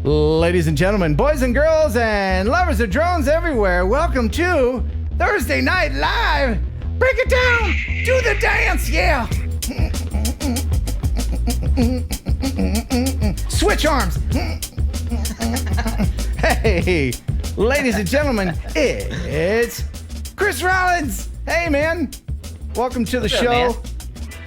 Ladies and gentlemen, boys and girls, and lovers of drones everywhere, welcome to Thursday Night Live. Break it down, do the dance, yeah. Switch arms. Hey, ladies and gentlemen, it's Chris Rollins. Hey, man, welcome to the show.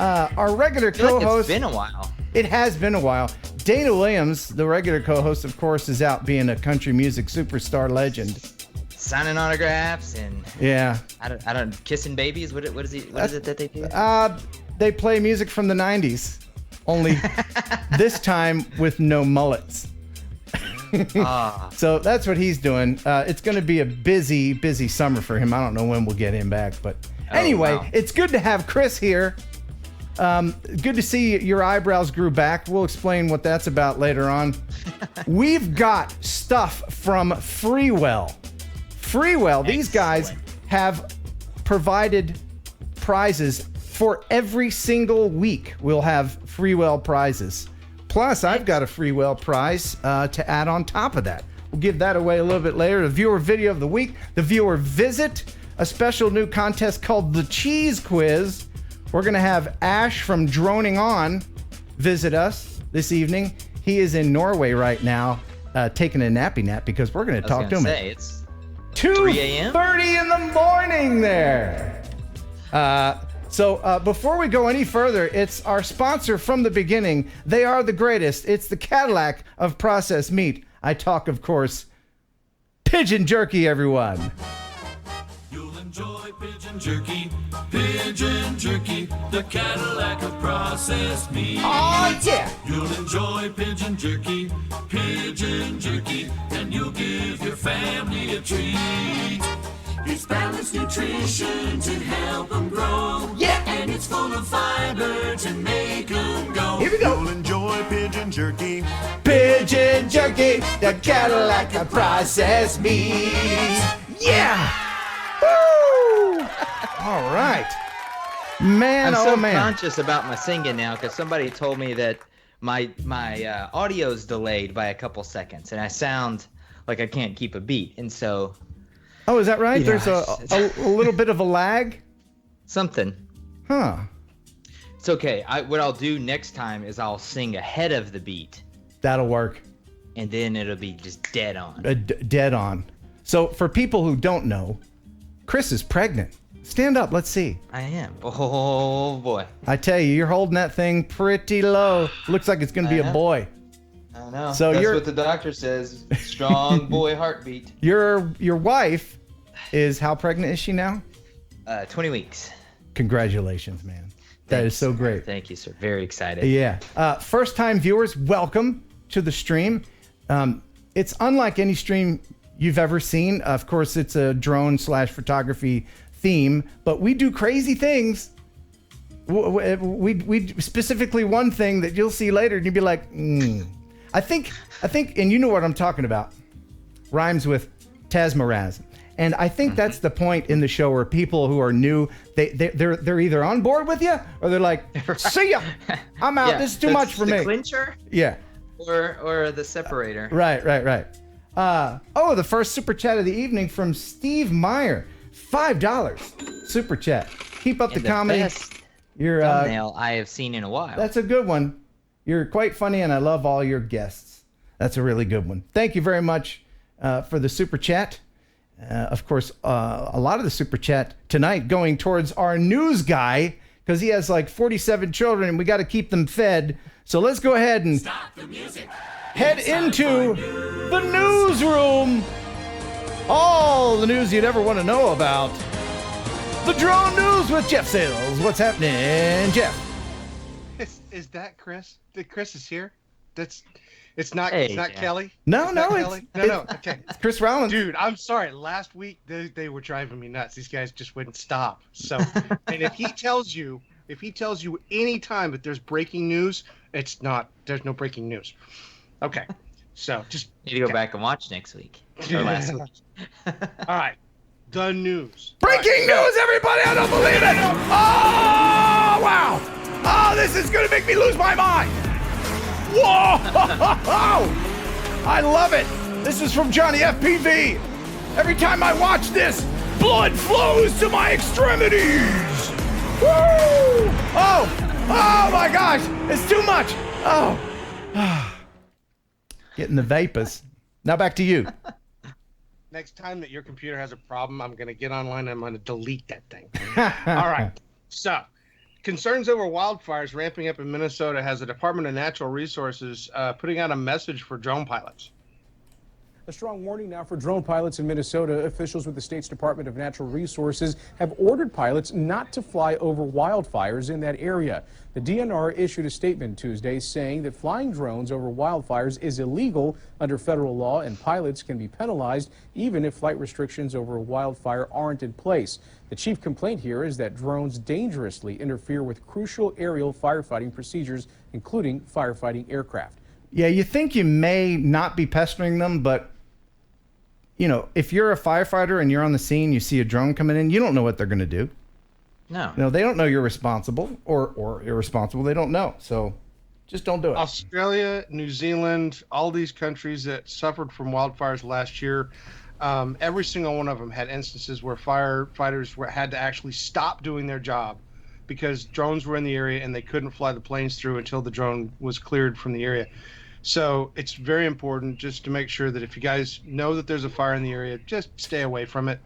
Our regular co-host. It's been a while. It has been a while. Dana Williams, the regular co-host, of course, is out being a country music superstar legend. Signing autographs and I don't kissing babies. What is it that they do? They play music from the 90s, only this time with no mullets. So that's what he's doing. It's going to be a busy summer for him. I don't know when we'll get him back, but anyway, It's good to have Chris here. Good to see your eyebrows grew back. We'll explain what that's about later on. We've got stuff from Freewell. These guys have provided prizes for every single week. We'll have Freewell prizes. Plus, I've got a Freewell prize to add on top of that. We'll give that away a little bit later. The viewer video of the week, the viewer visit, a special new contest called the Cheese Quiz. We're going to have Ash from DroningOn visit us this evening. He is in Norway right now, taking a nappy nap because we're going to talk to him at 2:30 in the morning there. So before we go any further, it's our sponsor from the beginning. They are the greatest. It's the Cadillac of processed meat. I talk, of course, pigeon jerky, everyone. You'll enjoy pigeon jerky, the Cadillac of processed meat. Oh, yeah! You'll enjoy pigeon jerky, and you'll give your family a treat. It's balanced nutrition to help them grow. Yeah! And it's full of fiber to make them go. Here we go! You'll enjoy pigeon jerky, the Cadillac of processed meat. Yeah! Woo! All right. Man, I'm so man. conscious about my singing now because somebody told me that my audio's delayed by a couple seconds and I sound like I can't keep a beat. And so... Oh, is that right? Yeah. There's a little bit of a lag? Something. Huh. It's okay. What I'll do next time is I'll sing ahead of the beat. That'll work. And then it'll be just dead on. Dead on. So for people who don't know, Chris is pregnant. Stand up. Let's see. I am. Oh, boy. I tell you, you're holding that thing pretty low. Looks like it's going to be a boy. I know. So that's what the doctor says. Strong boy heartbeat. Your wife is, how pregnant is she now? 20 weeks. Congratulations, man. That is so great. Thank you, sir. Very excited. Yeah. First time viewers, welcome to the stream. It's unlike any stream you've ever seen. Of course, it's a drone/photography theme, but we do crazy things. We specifically one thing that you'll see later and you'll be like, I think, and you know what I'm talking about. Rhymes with Tasmaraz. And I think that's the point in the show where people who are new, they're either on board with you or they're like, see ya, I'm out. This is too much for me. The clincher? Yeah. Or the separator. Right. The first super chat of the evening from Steve Meyer, $5 super chat. Keep up the comedy. Best Your thumbnail I have seen in a while. That's a good one. You're quite funny, and I love all your guests. That's a really good one. Thank you very much for the super chat. Of course, a lot of the super chat tonight going towards our news guy because he has like 47 children, and we got to keep them fed. So let's go ahead and head into the newsroom. All the news you'd ever want to know about. The drone news with Jeff Sales. What's happening, Jeff? Is that Chris? Chris is here. It's not Jeff. Kelly. No, Kelly. No. Okay, it's Chris Rollins. Dude, I'm sorry. Last week they were driving me nuts. These guys just wouldn't stop. So, and if he tells you any time that there's breaking news, there's no breaking news. Okay, so just need to go back and watch next week or last week. All right, the news. Breaking news, everybody! I don't believe it! Oh, wow! Oh, this is gonna make me lose my mind! Whoa! I love it. This is from Johnny FPV. Every time I watch this, blood flows to my extremities. Woo! Oh my gosh, it's too much. Oh. Getting the vapors. Now back to you. Next time that your computer has a problem, I'm going to get online and I'm going to delete that thing. All right. So, concerns over wildfires ramping up in Minnesota has the Department of Natural Resources putting out a message for drone pilots. A strong warning now for drone pilots in Minnesota. Officials with the state's Department of Natural Resources have ordered pilots not to fly over wildfires in that area. The DNR issued a statement Tuesday saying that flying drones over wildfires is illegal under federal law and pilots can be penalized even if flight restrictions over a wildfire aren't in place. The chief complaint here is that drones dangerously interfere with crucial aerial firefighting procedures, including firefighting aircraft. Yeah, you think you may not be pestering them, but you know, if you're a firefighter and you're on the scene, you see a drone coming in, you don't know what they're going to do. No. No, they don't know you're responsible or irresponsible. They don't know. So just don't do it. Australia, New Zealand, all these countries that suffered from wildfires last year, every single one of them had instances where firefighters had to actually stop doing their job because drones were in the area and they couldn't fly the planes through until the drone was cleared from the area. So it's very important just to make sure that if you guys know that there's a fire in the area, just stay away from it.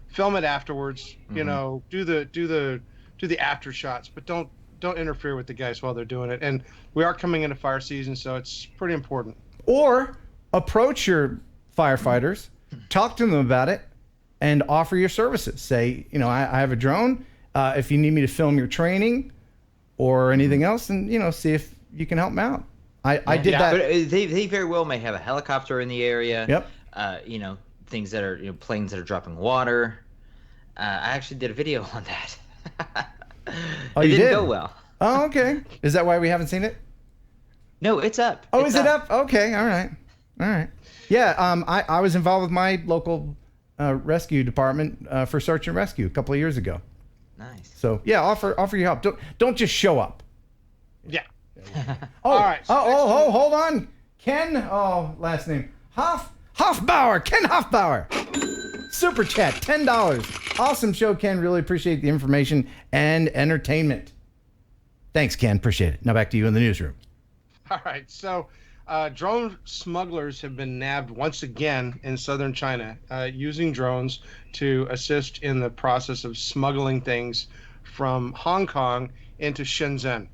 Film it afterwards. You know, do the after shots, but don't interfere with the guys while they're doing it. And we are coming into fire season, so it's pretty important. Or approach your firefighters, talk to them about it, and offer your services. Say, you know, I have a drone. If you need me to film your training or anything else, and you know, see if you can help them out. I did that. But they very well may have a helicopter in the area. Yep. You know, things that are, you know, planes that are dropping water. I actually did a video on that. Oh, it you didn't did? go well. Oh, okay. Is that why we haven't seen it? No, it's up. Oh, It's is it up? Okay. All right. Yeah. I was involved with my local rescue department for search and rescue a couple of years ago. Nice. So yeah, offer your help. Don't just show up. Yeah. All right. So hold on. Ken, last name. Hoffbauer. Ken Hoffbauer. Super chat, $10. Awesome show, Ken. Really appreciate the information and entertainment. Thanks, Ken. Appreciate it. Now back to you in the newsroom. All right. So drone smugglers have been nabbed once again in southern China using drones to assist in the process of smuggling things from Hong Kong into Shenzhen,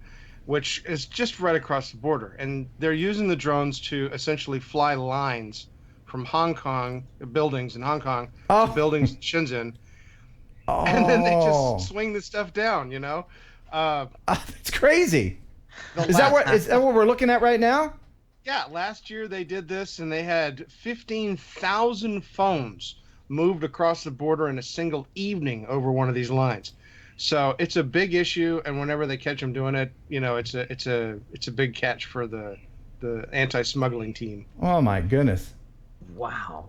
which is just right across the border. And they're using the drones to essentially fly lines from Hong Kong, buildings in Hong Kong, to buildings in Shenzhen. And then they just swing the stuff down, you know? It's crazy. Is that what we're looking at right now? Yeah, last year they did this, and they had 15,000 phones moved across the border in a single evening over one of these lines. So it's a big issue, and whenever they catch them doing it, you know, it's a big catch for the anti-smuggling team. Oh my goodness! Wow,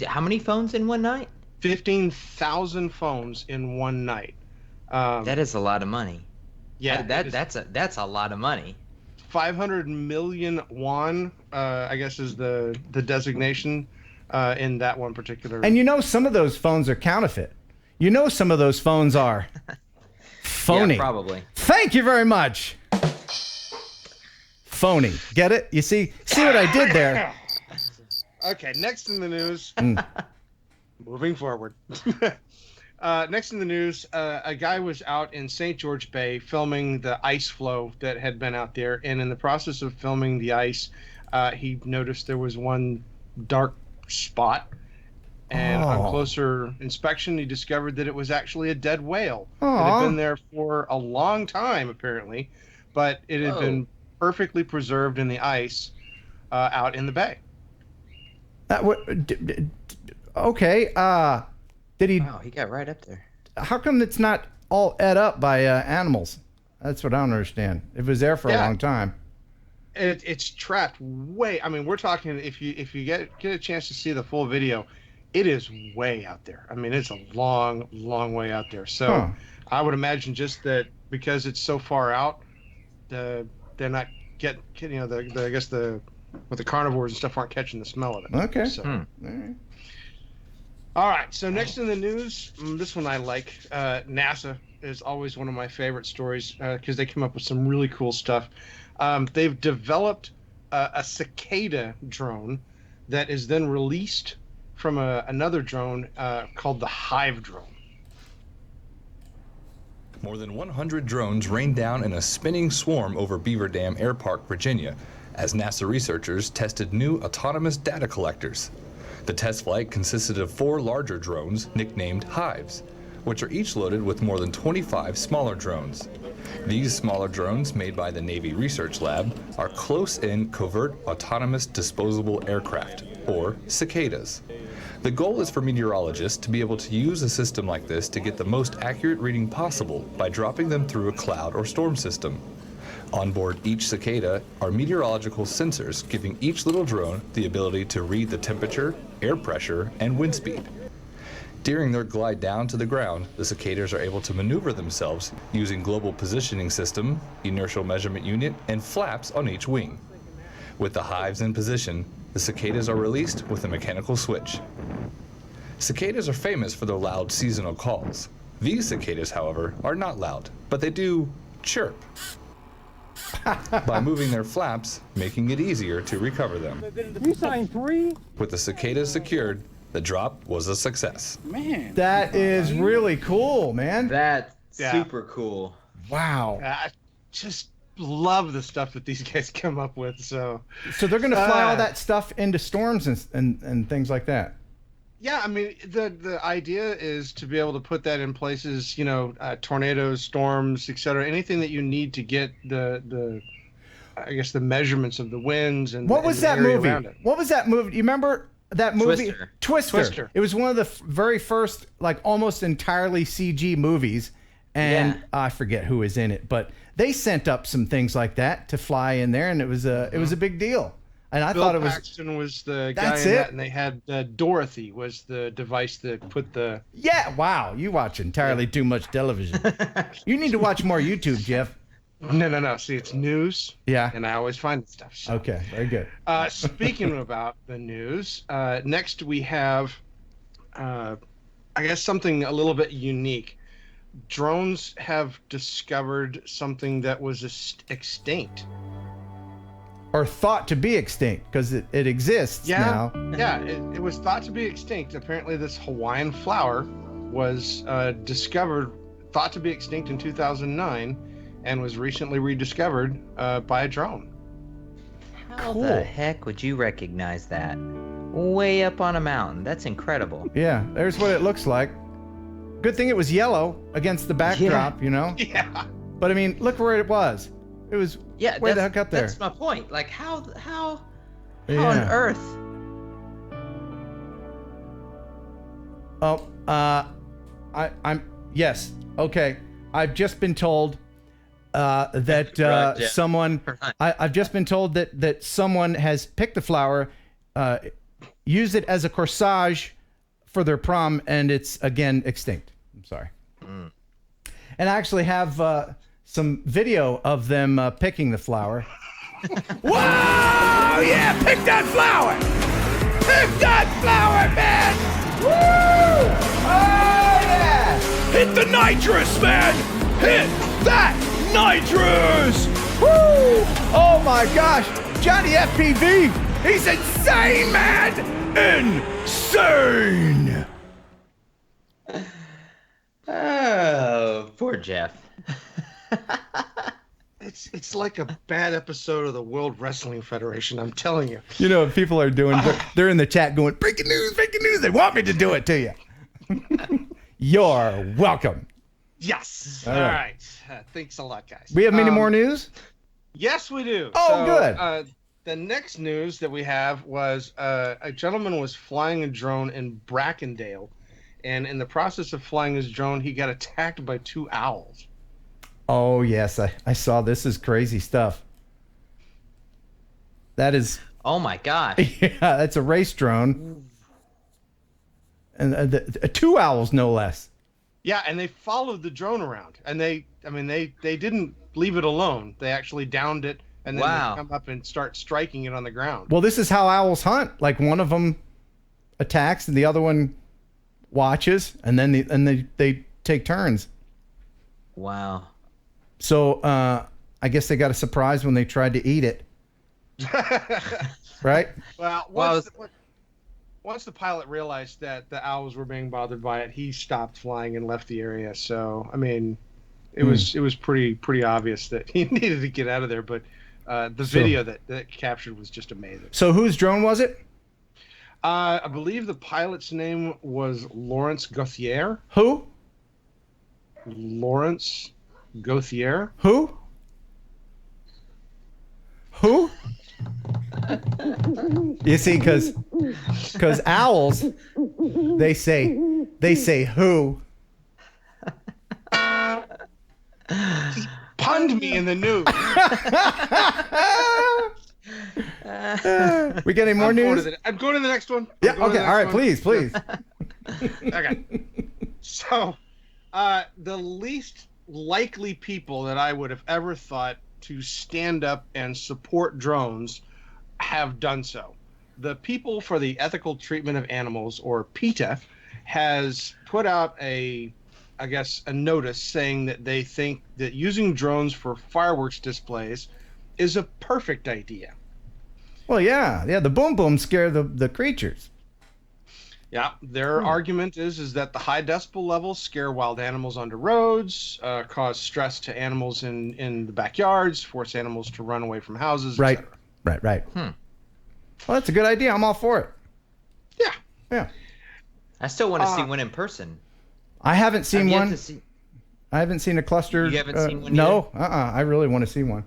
how many phones in one night? 15,000 phones in one night. That is a lot of money. Yeah, that's a lot of money. 500 million won, I guess, is the designation in that one particular. And you know, some of those phones are counterfeit. You know, some of those phones are phony. Yeah, probably. Thank you very much. Phony. Get it? You see what I did there? Okay, next in the news. Moving forward. Next in the news, a guy was out in St. George Bay filming the ice flow that had been out there. And in the process of filming the ice, he noticed there was one dark spot. And on closer inspection, he discovered that it was actually a dead whale. It had been there for a long time, apparently. But it had been perfectly preserved in the ice out in the bay. Okay. Did he? Wow, he got right up there. How come it's not all ate up by animals? That's what I don't understand. It was there for a long time. It's trapped way. I mean, we're talking if you get a chance to see the full video, it is way out there. I mean, it's a long, long way out there. So I would imagine just that because it's so far out, they're not I guess the But the carnivores and stuff aren't catching the smell of it. Okay. So. All right. All right. So next in the news, this one I like. NASA is always one of my favorite stories because they come up with some really cool stuff. They've developed a cicada drone that is then released from another drone called the Hive drone. More than 100 drones rained down in a spinning swarm over Beaver Dam Air Park, Virginia, as NASA researchers tested new autonomous data collectors. The test flight consisted of 4 larger drones nicknamed Hives, which are each loaded with more than 25 smaller drones. These smaller drones, made by the Navy Research Lab, are close-in covert autonomous disposable aircraft, or cicadas. The goal is for meteorologists to be able to use a system like this to get the most accurate reading possible by dropping them through a cloud or storm system. On board each cicada are meteorological sensors giving each little drone the ability to read the temperature, air pressure, and wind speed. During their glide down to the ground, the cicadas are able to maneuver themselves using global positioning system, inertial measurement unit, and flaps on each wing. With the hives in position, the cicadas are released with a mechanical switch. Cicadas are famous for their loud seasonal calls. These cicadas, however, are not loud, but they do chirp by moving their flaps, making it easier to recover them. You signed 3? With the cicadas secured, the drop was a success. Man. That is really cool, man. That's Yeah. super cool. Wow. I just love the stuff that these guys come up with. So So they're gonna fly all that stuff into storms and things like that. yeah, I mean the idea is to be able to put that in places, tornadoes, storms, etc. Anything that you need to get the I guess the measurements of the winds and What was the that area movie? around it. What was that movie? You remember that movie? Twister. Twister. It was one of the very first, like almost entirely CG movies, and Yeah. I forget who was in it, but they sent up some things like that to fly in there, and it was a big deal. And I Bill thought it was Paxton was the guy That's in it? that, and they had Dorothy was the device that put the. yeah. Wow, you watch entirely too much television. You need to watch more YouTube, Jeff. No. See, it's news. Yeah. And I always find the stuff. So. Okay, very good. Speaking about the news, next we have, I guess, something a little bit unique. Drones have discovered something that was extinct. Or thought to be extinct because it exists now. Yeah, it was thought to be extinct. Apparently, this Hawaiian flower was discovered, thought to be extinct in 2009, and was recently rediscovered by a drone. How Cool. the heck would you recognize that? Way up on a mountain. That's incredible. Yeah, there's what it looks like. Good thing it was yellow against the backdrop, you know? Yeah. But I mean, look where it was. It was Yeah, way the that's, heck up there. that's my point. Like how on Yeah. earth? Oh, I'm yes. Okay. I've just been told that Right, yeah. someone Right. I've just been told that someone has picked the flower, used it as a corsage for their prom, and it's again extinct. I'm sorry. And I actually have some video of them picking the flower. Whoa! Yeah, pick that flower! Pick that flower, man! Woo! Oh yeah! Hit the nitrous, man! Hit that nitrous! Woo! Oh my gosh! Johnny FPV! He's insane, man! Insane! Oh, poor Jeff. It's like a bad episode of the World Wrestling Federation. I'm telling you. You know what people are doing? They're in the chat going, breaking news, breaking news. They want me to do it to you. You're welcome. Yes. All All right. right. Thanks a lot, guys. We have many more news? Yes, we do. Oh, good. The next news that we have was a gentleman was flying a drone in Brackendale, and in the process of flying his drone, he got attacked by 2 owls. Oh, yes. I saw this is crazy stuff. That is, Oh my gosh. yeah, that's a race drone. And 2 owls, no less. Yeah, and they followed the drone around, and they didn't leave it alone. They actually downed it, and then Wow. they come up and start striking it on the ground. Well, this is how owls hunt. Like one of them attacks and the other one watches, and then they take turns. Wow. So I guess they got a surprise when they tried to eat it. Right? Well, once the pilot realized that the owls were being bothered by it, he stopped flying and left the area. So, I mean, it was pretty obvious that he needed to get out of there. But the video that captured was just amazing. So whose drone was it? I believe the pilot's name was Lawrence Gauthier. Who? Lawrence Gauthier. Who? Who? You see, because owls, they say who. He punned me in the news. We get any more news? I'm going to the next one. Yeah. Okay. All right. Please. Okay. So, the least likely people that I would have ever thought to stand up and support drones have done so. The People for the Ethical Treatment of Animals, or PETA, has put out a notice saying that they think that using drones for fireworks displays is a perfect idea. Well, yeah. The boom boom scare the creatures. Yeah, their argument is that the high decibel levels scare wild animals onto roads, cause stress to animals in the backyards, force animals to run away from houses, Right. etc. Right. Well, that's a good idea. I'm all for it. Yeah. I still want to see one in person. I haven't seen I've yet one. to see- I haven't seen a cluster. You haven't seen one No. I really want to see one.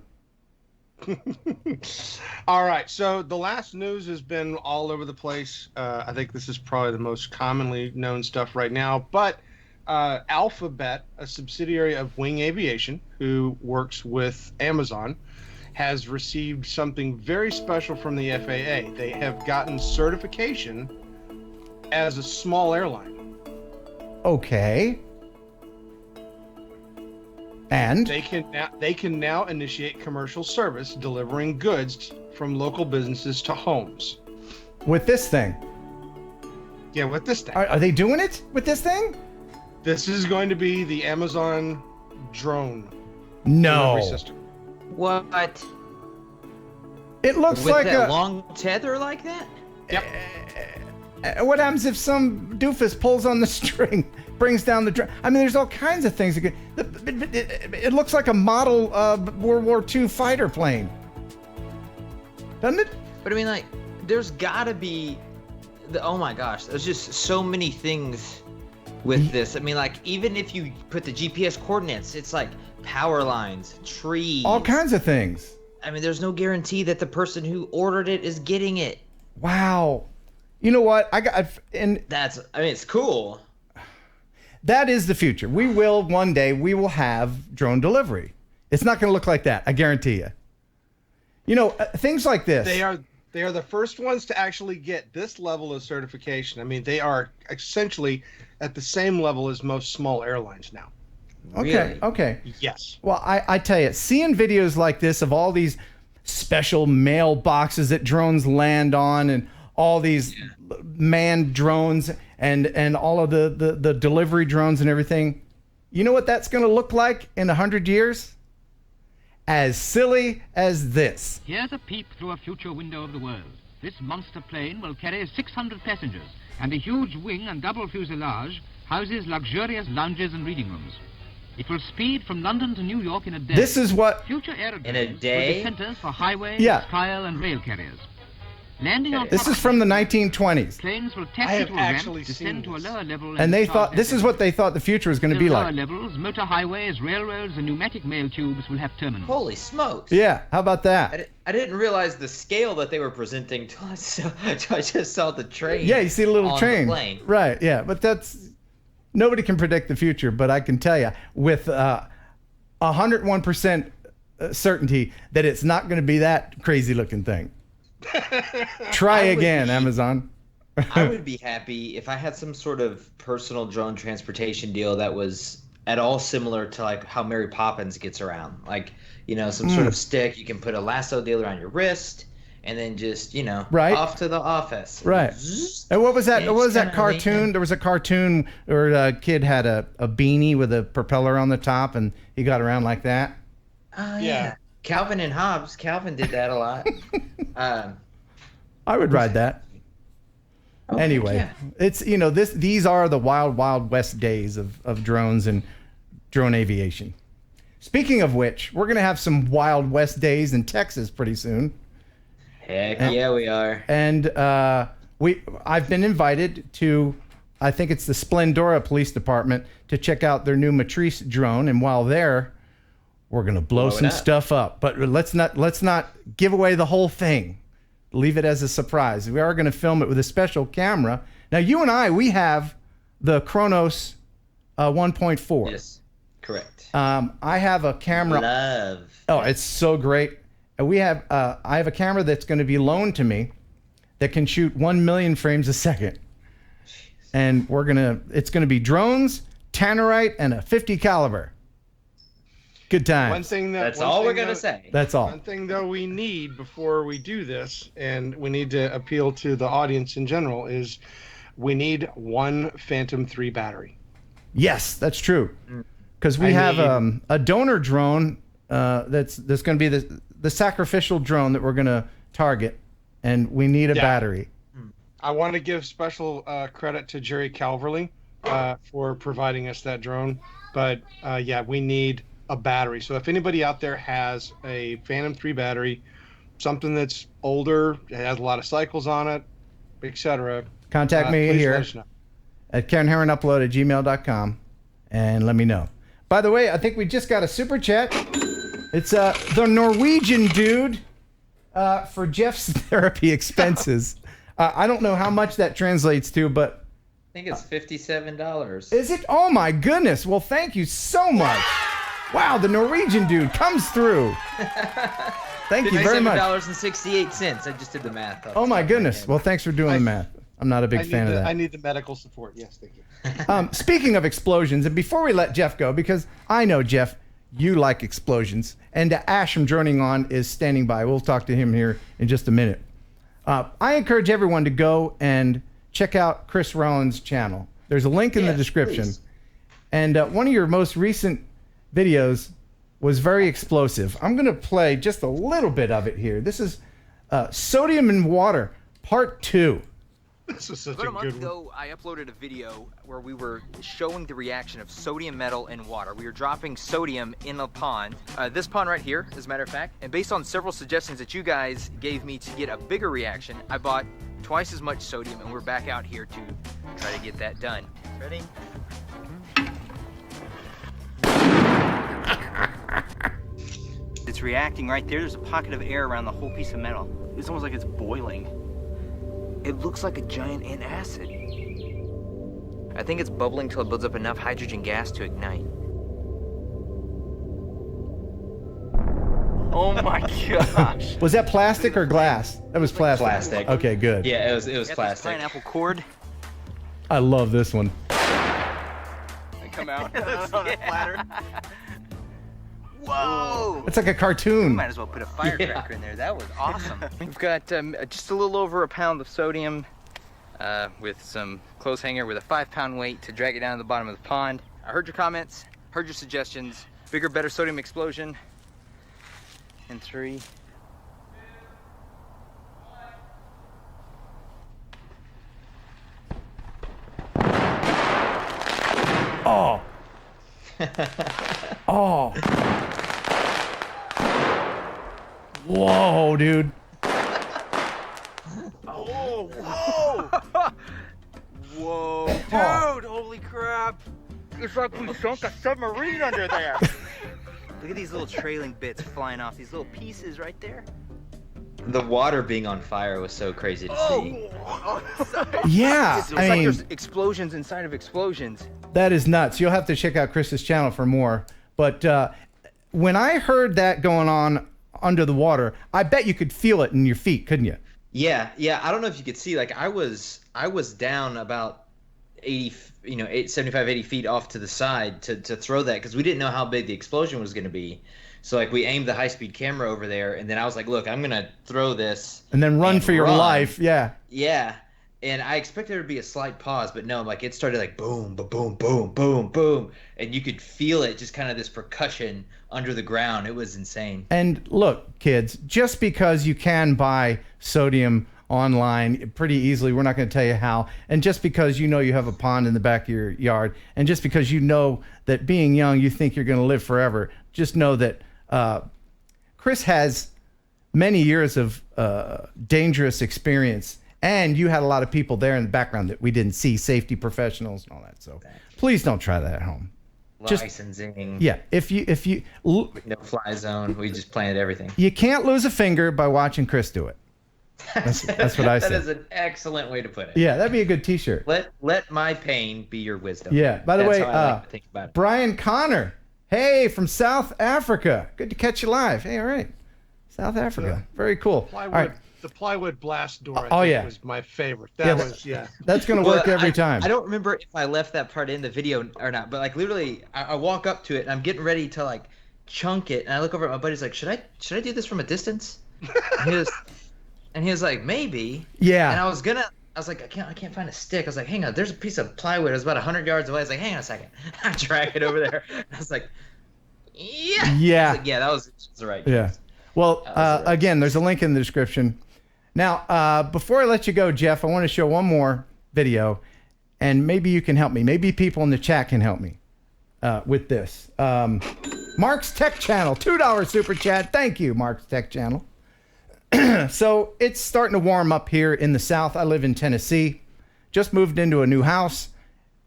All right, so the last news has been all over the place. I think this is probably the most commonly known stuff right now, but Alphabet, a subsidiary of Wing Aviation, who works with Amazon, has received something very special from the FAA. They have gotten certification as a small airline. Okay. And They can now initiate commercial service delivering goods from local businesses to homes. with this thing, Yeah, with this thing. are they doing it with this thing? This is going to be the Amazon drone No. delivery system. What? It looks With like that a. long tether like that? Yep. What happens if some doofus pulls on the string, brings down the drone? I mean, there's all kinds of things. It looks like a model World War II fighter plane, doesn't it? But I mean, like, there's gotta be oh my gosh, there's just so many things with this. I mean, like, even if you put the GPS coordinates, it's like power lines, trees, All kinds of things. I mean, there's no guarantee that the person who ordered it is getting it. Wow. You know what? It's cool. That is the future. We will have drone delivery. It's not going to look like that. I guarantee you. You know, things like this. They are the first ones to actually get this level of certification. I mean, they are essentially at the same level as most small airlines now. Okay. Really? Okay. Yes. Well, I tell you, seeing videos like this of all these special mailboxes that drones land on and all these manned drones and all of the delivery drones and everything, you know what that's going to look like in 100 years? As silly as this. Here's a peep through a future window of the world. This monster plane will carry 600 passengers, and the huge wing and double fuselage houses luxurious lounges and reading rooms. It will speed from London to New York in a day. This is what... Future aerodromes In a day? will be centers for highway, Yeah. trial, and rail carriers. Landing on This top is of from the them, 1920s. planes will I test have into a ramp, actually descend seen to a this. lower level, And they start thought, this is descent. what they thought the future was going to The be lower like. levels, motor highways, railroads, and pneumatic mail tubes will have terminals. Holy smokes. Yeah, how about that? I didn't realize the scale that they were presenting till I just saw the train. Yeah, you see a little on train. The plane. Right, yeah, but nobody can predict the future, but I can tell you with 101% certainty that it's not going to be that crazy looking thing. Try again, Amazon. I would be happy if I had some sort of personal drone transportation deal that was at all similar to like how Mary Poppins gets around. Like, you know, some sort of stick. You can put a lasso deal around your wrist, and then just, you know, off to the office. Right. And what was that? What was that cartoon? There was a cartoon where a kid had a beanie with a propeller on the top, and he got around like that. Oh, yeah. Calvin and Hobbes. Calvin did that a lot. I would ride that. Anyway, it's, you know, these are the wild, wild west days of drones and drone aviation. Speaking of which, we're going to have some wild west days in Texas pretty soon. Heck yeah, we are. And I've been invited to, I think it's the Splendora Police Department, to check out their new Matrice drone. And while there, we're going to blow some stuff up. But let's not give away the whole thing. Leave it as a surprise. We are going to film it with a special camera. Now, you and I, we have the Kronos 1.4. Yes, correct. I have a camera. Oh, it's so great. And we have, I have a camera that's going to be loaned to me that can shoot 1 million frames a second. And it's going to be drones, Tannerite, and a 50 caliber. Good times. That's all we're going to say. That's all. One thing, though, we need before we do this, and we need to appeal to the audience in general, is we need one Phantom 3 battery. Yes, that's true. Because we have a donor drone that's going to be the sacrificial drone that we're going to target, and we need a battery. I want to give special credit to Jerry Calverley for providing us that drone. But, we need a battery. So if anybody out there has a Phantom 3 battery, something that's older, it has a lot of cycles on it, etc., contact me here at KarenHeronUpload@gmail.com and let me know. By the way, I think we just got a super chat. It's the Norwegian dude for Jeff's therapy expenses. I don't know how much that translates to, but I think it's $57. Is it? Oh my goodness. Well, thank you so much. Wow, the Norwegian dude comes through. Thank you very much. $57.68. I just did the math. Oh my goodness. Well, thanks for doing the math. I'm not a big fan of that. I need the medical support. Yes, thank you. Speaking of explosions, and before we let Jeff go, because I know, Jeff, you like explosions, and Ash from DroningOn is standing by. We'll talk to him here in just a minute. I encourage everyone to go and check out Chris Rowland's channel. There's a link in the description. Please. And one of your most recent videos was very explosive. I'm going to play just a little bit of it here. This is Sodium and Water, Part 2. This was such About a month ago, I uploaded a video where we were showing the reaction of sodium metal in water. We were dropping sodium in a pond, this pond right here, as a matter of fact, and based on several suggestions that you guys gave me to get a bigger reaction, I bought twice as much sodium, and we're back out here to try to get that done. Ready? It's reacting right there. There's a pocket of air around the whole piece of metal. It's almost like it's boiling. It looks like a giant antacid. I think it's bubbling till it builds up enough hydrogen gas to ignite. Oh my gosh. Was that plastic or glass? That was plastic. Plastic. Okay, good. Yeah, it was plastic. Pineapple cord. I love this one. They come out on a platter. Whoa! It's like a cartoon. We might as well put a firecracker in there. That was awesome. We've got just a little over a pound of sodium with some clothes hanger with a 5-pound weight to drag it down to the bottom of the pond. I heard your comments, heard your suggestions. Bigger, better sodium explosion. In 3. Oh. Oh. Whoa, dude. Oh, whoa! Whoa, dude, holy crap. It's like we sunk a submarine under there. Look at these little trailing bits flying off, these little pieces right there. The water being on fire was so crazy to see. Yeah, It's like there's explosions inside of explosions. That is nuts. You'll have to check out Chris's channel for more. But when I heard that going on under the water, I bet you could feel it in your feet, couldn't you? Yeah. I don't know if you could see. Like I was down about 75, 80 feet off to the side to throw that because we didn't know how big the explosion was going to be. So like we aimed the high-speed camera over there, and then I was like, look, I'm going to throw this. And then run for your life. Yeah. Yeah. And I expected there to be a slight pause, but no, like it started like boom, boom, boom, boom, boom. And you could feel it, just kind of this percussion under the ground. It was insane. And look, kids, just because you can buy sodium online pretty easily, we're not going to tell you how. And just because you know you have a pond in the back of your yard, and just because you know that being young, you think you're going to live forever, just know that Chris has many years of dangerous experience. And you had a lot of people there in the background that we didn't see, safety professionals and all that. So please don't try that at home. Licensing. Yeah. If you no fly zone, we just planted everything. You can't lose a finger by watching Chris do it. That's what I said. That is an excellent way to put it. Yeah, that'd be a good T-shirt. Let my pain be your wisdom. Yeah. By the way, how I like to think about it. Brian Connor, hey, from South Africa. Good to catch you live. Hey, all right. South Africa. Very cool. Plywood, all right. The plywood blast door was my favorite. That's going to work every time. I don't remember if I left that part in the video or not, but like literally I walk up to it and I'm getting ready to like chunk it, and I look over at my buddy's like, should I do this from a distance? And he was like, maybe. Yeah. And I was like, I can't find a stick. I was like, hang on, there's a piece of plywood. It was about 100 yards away. I was like, hang on a second. I drag it over there. I was like, yeah. Yeah. Like, yeah, that was the right. Yeah. Well, again, there's a link in the description. Now, before I let you go, Jeff, I want to show one more video, and maybe you can help me. Maybe people in the chat can help me with this. Mark's Tech Channel, $2 super chat. Thank you, Mark's Tech Channel. So it's starting to warm up here in the South. I live in Tennessee. Just moved into a new house,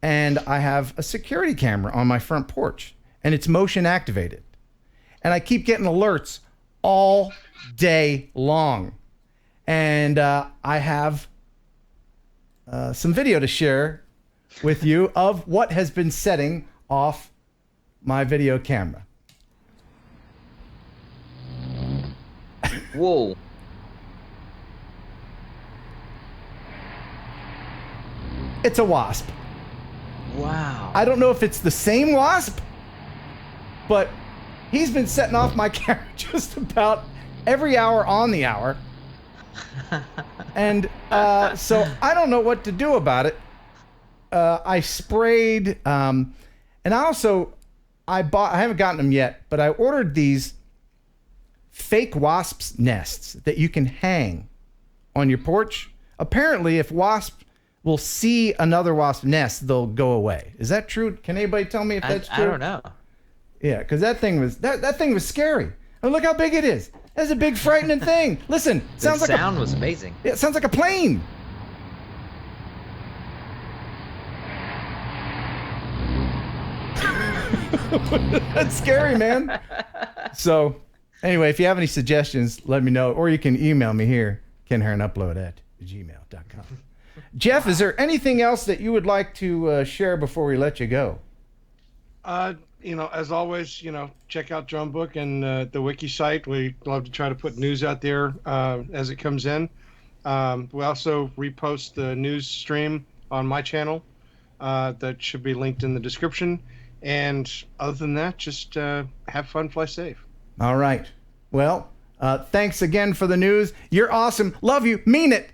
and I have a security camera on my front porch, and it's motion activated. And I keep getting alerts all day long. And I have some video to share with you of what has been setting off my video camera. Whoa. It's a wasp. Wow. I don't know if it's the same wasp, but he's been setting off my camera just about every hour on the hour. And so I don't know what to do about it. I sprayed, and I haven't gotten them yet, but I ordered these fake wasps nests that you can hang on your porch. Apparently, if wasps will see another wasp nest, they'll go away. Is that true? Can anybody tell me if that's true? I don't know. Yeah, because that thing was scary. And look how big it is. That's a big frightening thing. Listen, The sound was amazing. It sounds like a plane. That's scary, man. So, anyway, if you have any suggestions, let me know. Or you can email me here, kenheronupload@gmail.com. Jeff, is there anything else that you would like to share before we let you go? As always, check out Drone Book and the wiki site. We love to try to put news out there as it comes in. We also repost the news stream on my channel that should be linked in the description. And other than that, just have fun, fly safe. All right. Well, thanks again for the news. You're awesome. Love you. Mean it.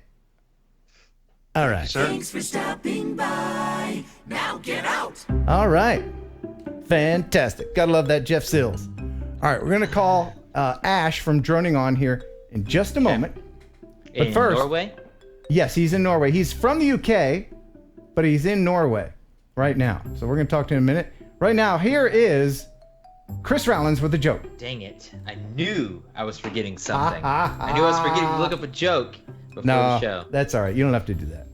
All right. Thanks for stopping by. Now get out. All right. Fantastic. Gotta love that Jeff Sills. All right, we're gonna call Ash from DroningOn here in just a moment. But first, Norway? Yes, he's in Norway. He's from the UK, but he's in Norway right now. So we're gonna talk to him in a minute. Right now, here is Chris Rowlands with a joke. Dang it. I knew I was forgetting something. I knew I was forgetting to look up a joke before the show. That's all right. You don't have to do that.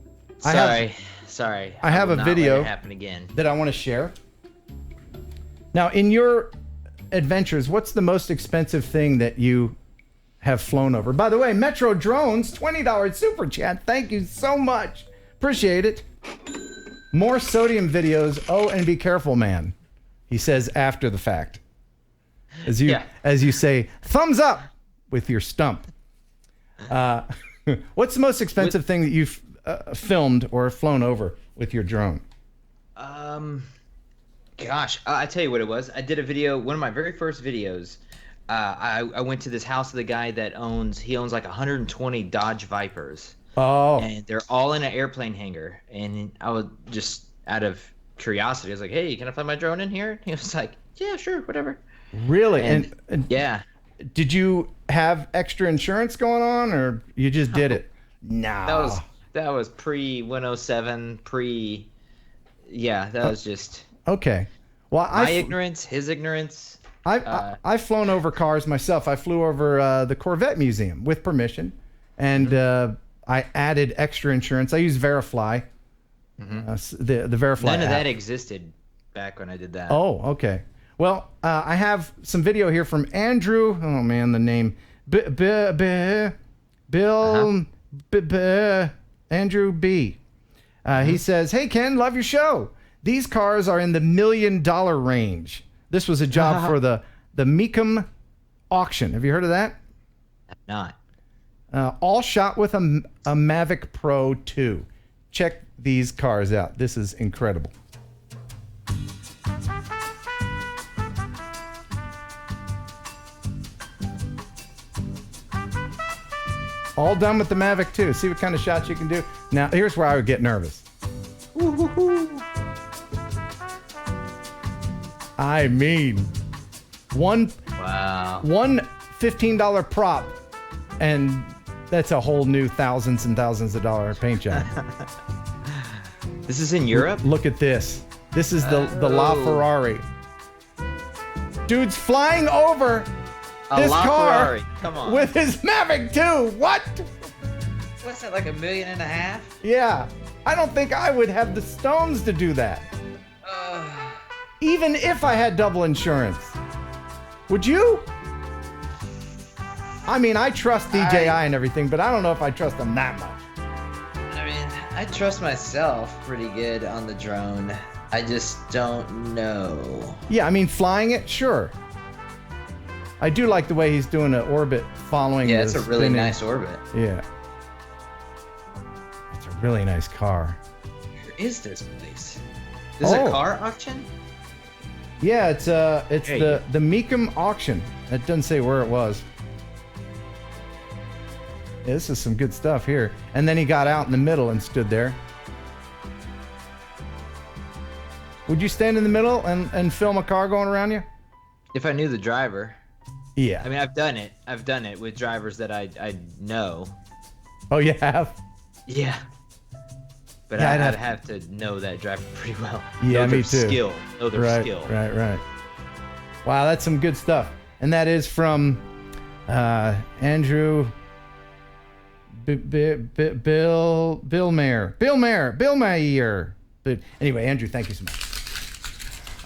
Sorry. I have a video let it happen again. that I want to share. Now, in your adventures, what's the most expensive thing that you have flown over? By the way, Metro Drones, $20 super chat. Thank you so much. Appreciate it. More sodium videos. Oh, and be careful, man. He says after the fact. As you say, thumbs up with your stump. What's the most expensive thing that you've filmed or flown over with your drone? Gosh, I tell you what it was. I did a video, one of my very first videos. I went to this house of the guy that owns like 120 Dodge Vipers. Oh. And they're all in an airplane hangar. And I was just out of curiosity, I was like, hey, can I fly my drone in here? He was like, yeah, sure, whatever. Really? And yeah. Did you have extra insurance going on, or you just did it? No. That was pre-107, yeah, that was just... Okay. Well, my ignorance, his ignorance. I've flown over cars myself. I flew over the Corvette Museum with permission, and I added extra insurance. I used Verifly. The Verifly None of app. that existed back when I did that. Oh, okay. Well, I have some video here from Andrew. Oh man, the name Andrew B. He says, "Hey Ken, love your show. These cars are in the $1 million range. This was a job for the Mecum auction. Have you heard of that? Not. All shot with a Mavic Pro 2. Check these cars out. This is incredible." All done with the Mavic 2. See what kind of shots you can do. Now, here's where I would get nervous. I mean, one $15 prop, and that's a whole new thousands and thousands of dollar paint job. This is in Europe? Look at this. This is the LaFerrari. Dude's flying over this car Come on. with his Mavic 2. What? What's that, like $1.5 million? Yeah. I don't think I would have the stones to do that. Even if I had double insurance. Would you? I mean, I trust DJI and everything, but I don't know if I trust them that much. I mean, I trust myself pretty good on the drone. I just don't know. Yeah, I mean, flying it, sure. I do like the way he's doing an orbit following. Yeah, it's a really spinning. nice orbit. Yeah. It's a really nice car. Where is this place? This is a car auction? Yeah, it's the Mecum auction. It doesn't say where it was. Yeah, this is some good stuff here. And then he got out in the middle and stood there. Would you stand in the middle and film a car going around you? If I knew the driver. Yeah. I mean, I've done it. I've done it with drivers that I know. Oh, you have? Yeah. But Yeah, I'd have to know that driver pretty well. Yeah, know me their too. Skill. Know their skill. Right. Wow, that's some good stuff. And that is from Andrew Bill Mayer. But anyway, Andrew, thank you so much.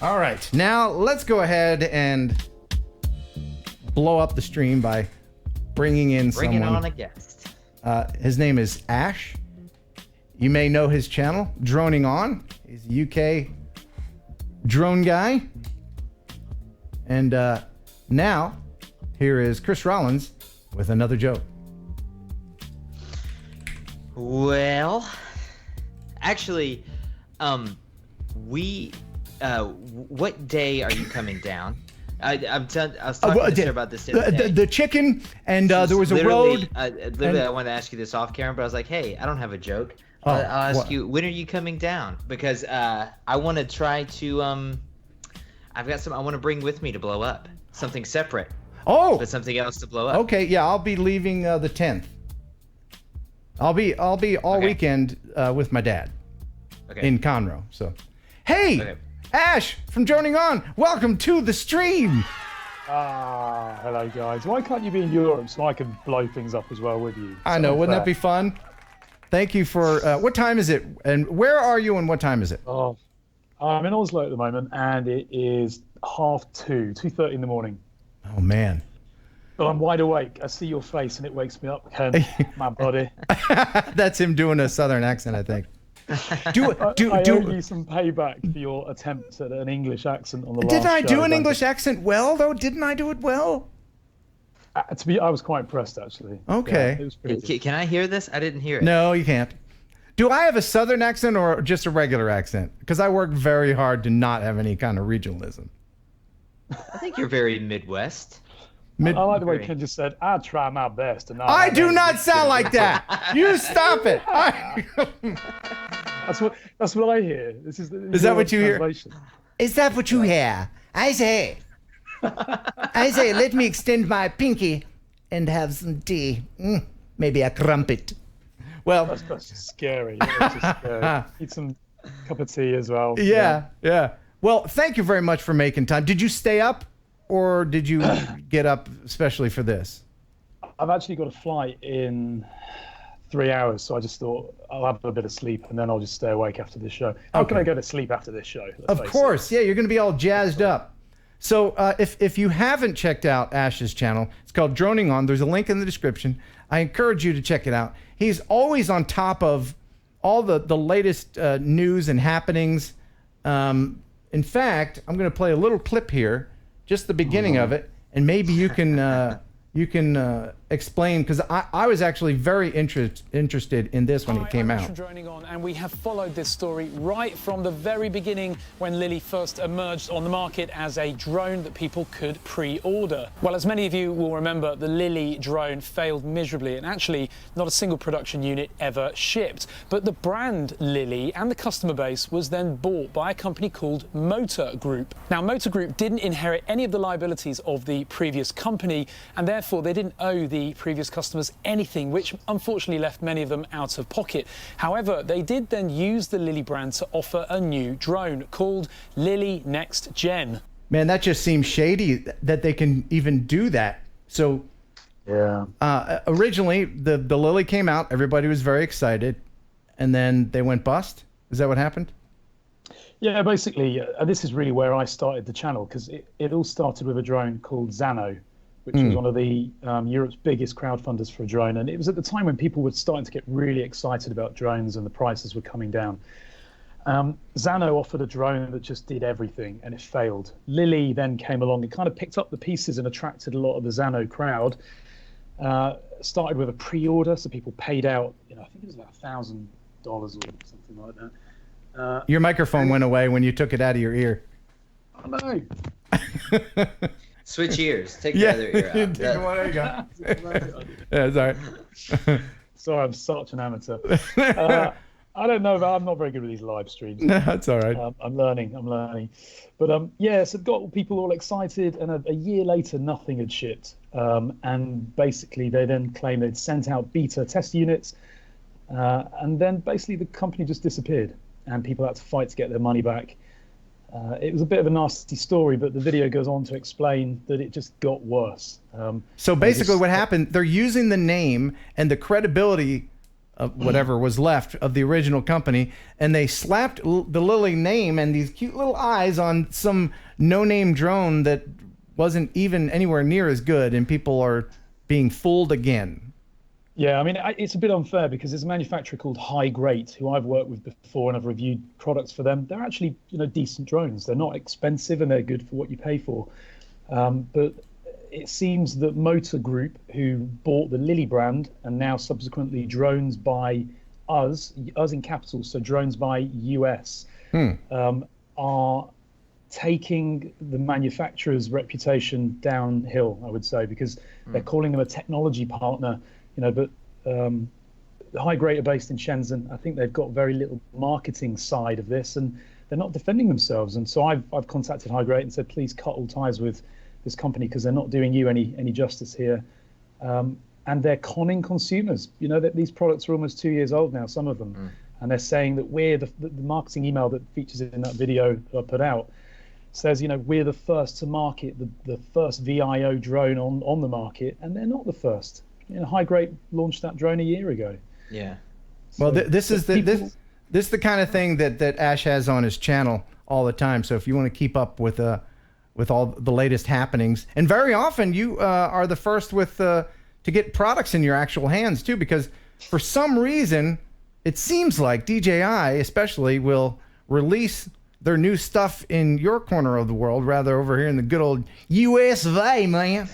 All right, now let's go ahead and blow up the stream by bringing on a guest. His name is Ash. You may know his channel, DroningOn. He's a UK drone guy. And now, here is Chris Rollins with another joke. Well, actually, what day are you coming down? I was talking to her about this the other day. The chicken, and there was a road. I wanted to ask you this off camera, but I was like, hey, I don't have a joke. I'll ask you, when are you coming down? Because I want to try to, I've got I want to bring with me to blow up. Something separate. Oh! But something else to blow up. Okay, yeah, I'll be leaving the 10th. I'll be all weekend with my dad in Conroe. So, hey, Ash from DroningOn, welcome to the stream. Hello guys. Why can't you be in Europe so I can blow things up as well with you? I know, wouldn't that be fun? Thank you for. What time is it? And where are you? And what time is it? Oh, I'm in Oslo at the moment, and it is 2:30 in the morning. Oh man. But I'm wide awake. I see your face, and it wakes me up, Ken. My body. That's him doing a southern accent, I think. I owe you some payback for your attempt at an English accent on the last show. Did I do an English accent well, though? Didn't I do it well? I was quite impressed, actually. Okay. Yeah, it was pretty good. Can I hear this? I didn't hear it. No, you can't. Do I have a Southern accent or just a regular accent? Because I work very hard to not have any kind of regionalism. I think you're very Midwest. I like the way Ken just said, "I try my best." And I do not sound like that. You stop it. That's what I hear. Is that what you hear? Is that what you hear? I say, let me extend my pinky and have some tea. Maybe a crumpet. Well, that's just scary. That's just scary. Eat some cup of tea as well. Yeah. Well, thank you very much for making time. Did you stay up? Or did you get up especially for this? I've actually got a flight in 3 hours, so I just thought I'll have a bit of sleep and then I'll just stay awake after this show. How can I go to sleep after this show? Of course, yeah, you're going to be all jazzed up. So if you haven't checked out Ash's channel, it's called DroningOn. There's a link in the description. I encourage you to check it out. He's always on top of all the latest news and happenings. In fact, I'm going to play a little clip here. Just the beginning of it, and maybe you can explain, because I was actually very interested in this when it came out. From DroningOn, and we have followed this story right from the very beginning when Lily first emerged on the market as a drone that people could pre-order. Well, as many of you will remember, the Lily drone failed miserably, and actually not a single production unit ever shipped. But the brand Lily and the customer base was then bought by a company called Motor Group. Now, Motor Group didn't inherit any of the liabilities of the previous company, and therefore they didn't owe the previous customers anything, which unfortunately left many of them out of pocket. However, they did then use the Lily brand to offer a new drone called Lily Next Gen. Man, that just seems shady that they can even do that. So yeah, originally the Lily came out, everybody was very excited, and then they went bust. Is that what happened? Yeah, basically, this is really where I started the channel, because it all started with a drone called Zano, which was one of the Europe's biggest crowdfunders for a drone. And it was at the time when people were starting to get really excited about drones and the prices were coming down. Zano offered a drone that just did everything, and it failed. Lily then came along and kind of picked up the pieces and attracted a lot of the Zano crowd. Started with a pre-order, so people paid out, I think it was about $1,000 or something like that. Your microphone went away when you took it out of your ear. I know. Switch ears. Take the other ear out. Take one, there you go. Yeah, sorry. Sorry, I'm such an amateur. I don't know, but I'm not very good with these live streams. No, that's all right. I'm learning. But yeah, so it got people all excited, and a year later, nothing had shipped. And basically, they then claimed they'd sent out beta test units, and then basically the company just disappeared, and people had to fight to get their money back. It was a bit of a nasty story, but the video goes on to explain that it just got worse. So basically what happened, they're using the name and the credibility of whatever was left of the original company, and they slapped the Lily name and these cute little eyes on some no-name drone that wasn't even anywhere near as good, and people are being fooled again. Yeah, I mean, it's a bit unfair because there's a manufacturer called High Great, who I've worked with before and I've reviewed products for them. They're actually, decent drones. They're not expensive and they're good for what you pay for. But it seems that Motor Group, who bought the Lily brand and now subsequently drones by us in capitals, so drones by US, are taking the manufacturer's reputation downhill, I would say, because they're calling them a technology partner. But High Great are based in Shenzhen. I think they've got very little marketing side of this, and they're not defending themselves. And so I've contacted High Great and said, please cut all ties with this company because they're not doing you any justice here. And they're conning consumers. That these products are almost 2 years old now, some of them, and they're saying that we're the marketing email that features in that video that I put out says, we're the first to market the first VIO drone on the market, and they're not the first. High Great launched that drone a year ago. Yeah. Well, this is the kind of thing that Ash has on his channel all the time. So if you want to keep up with all the latest happenings, and very often you are the first to get products in your actual hands too, because for some reason it seems like DJI especially will release their new stuff in your corner of the world rather over here in the good old US of A, man.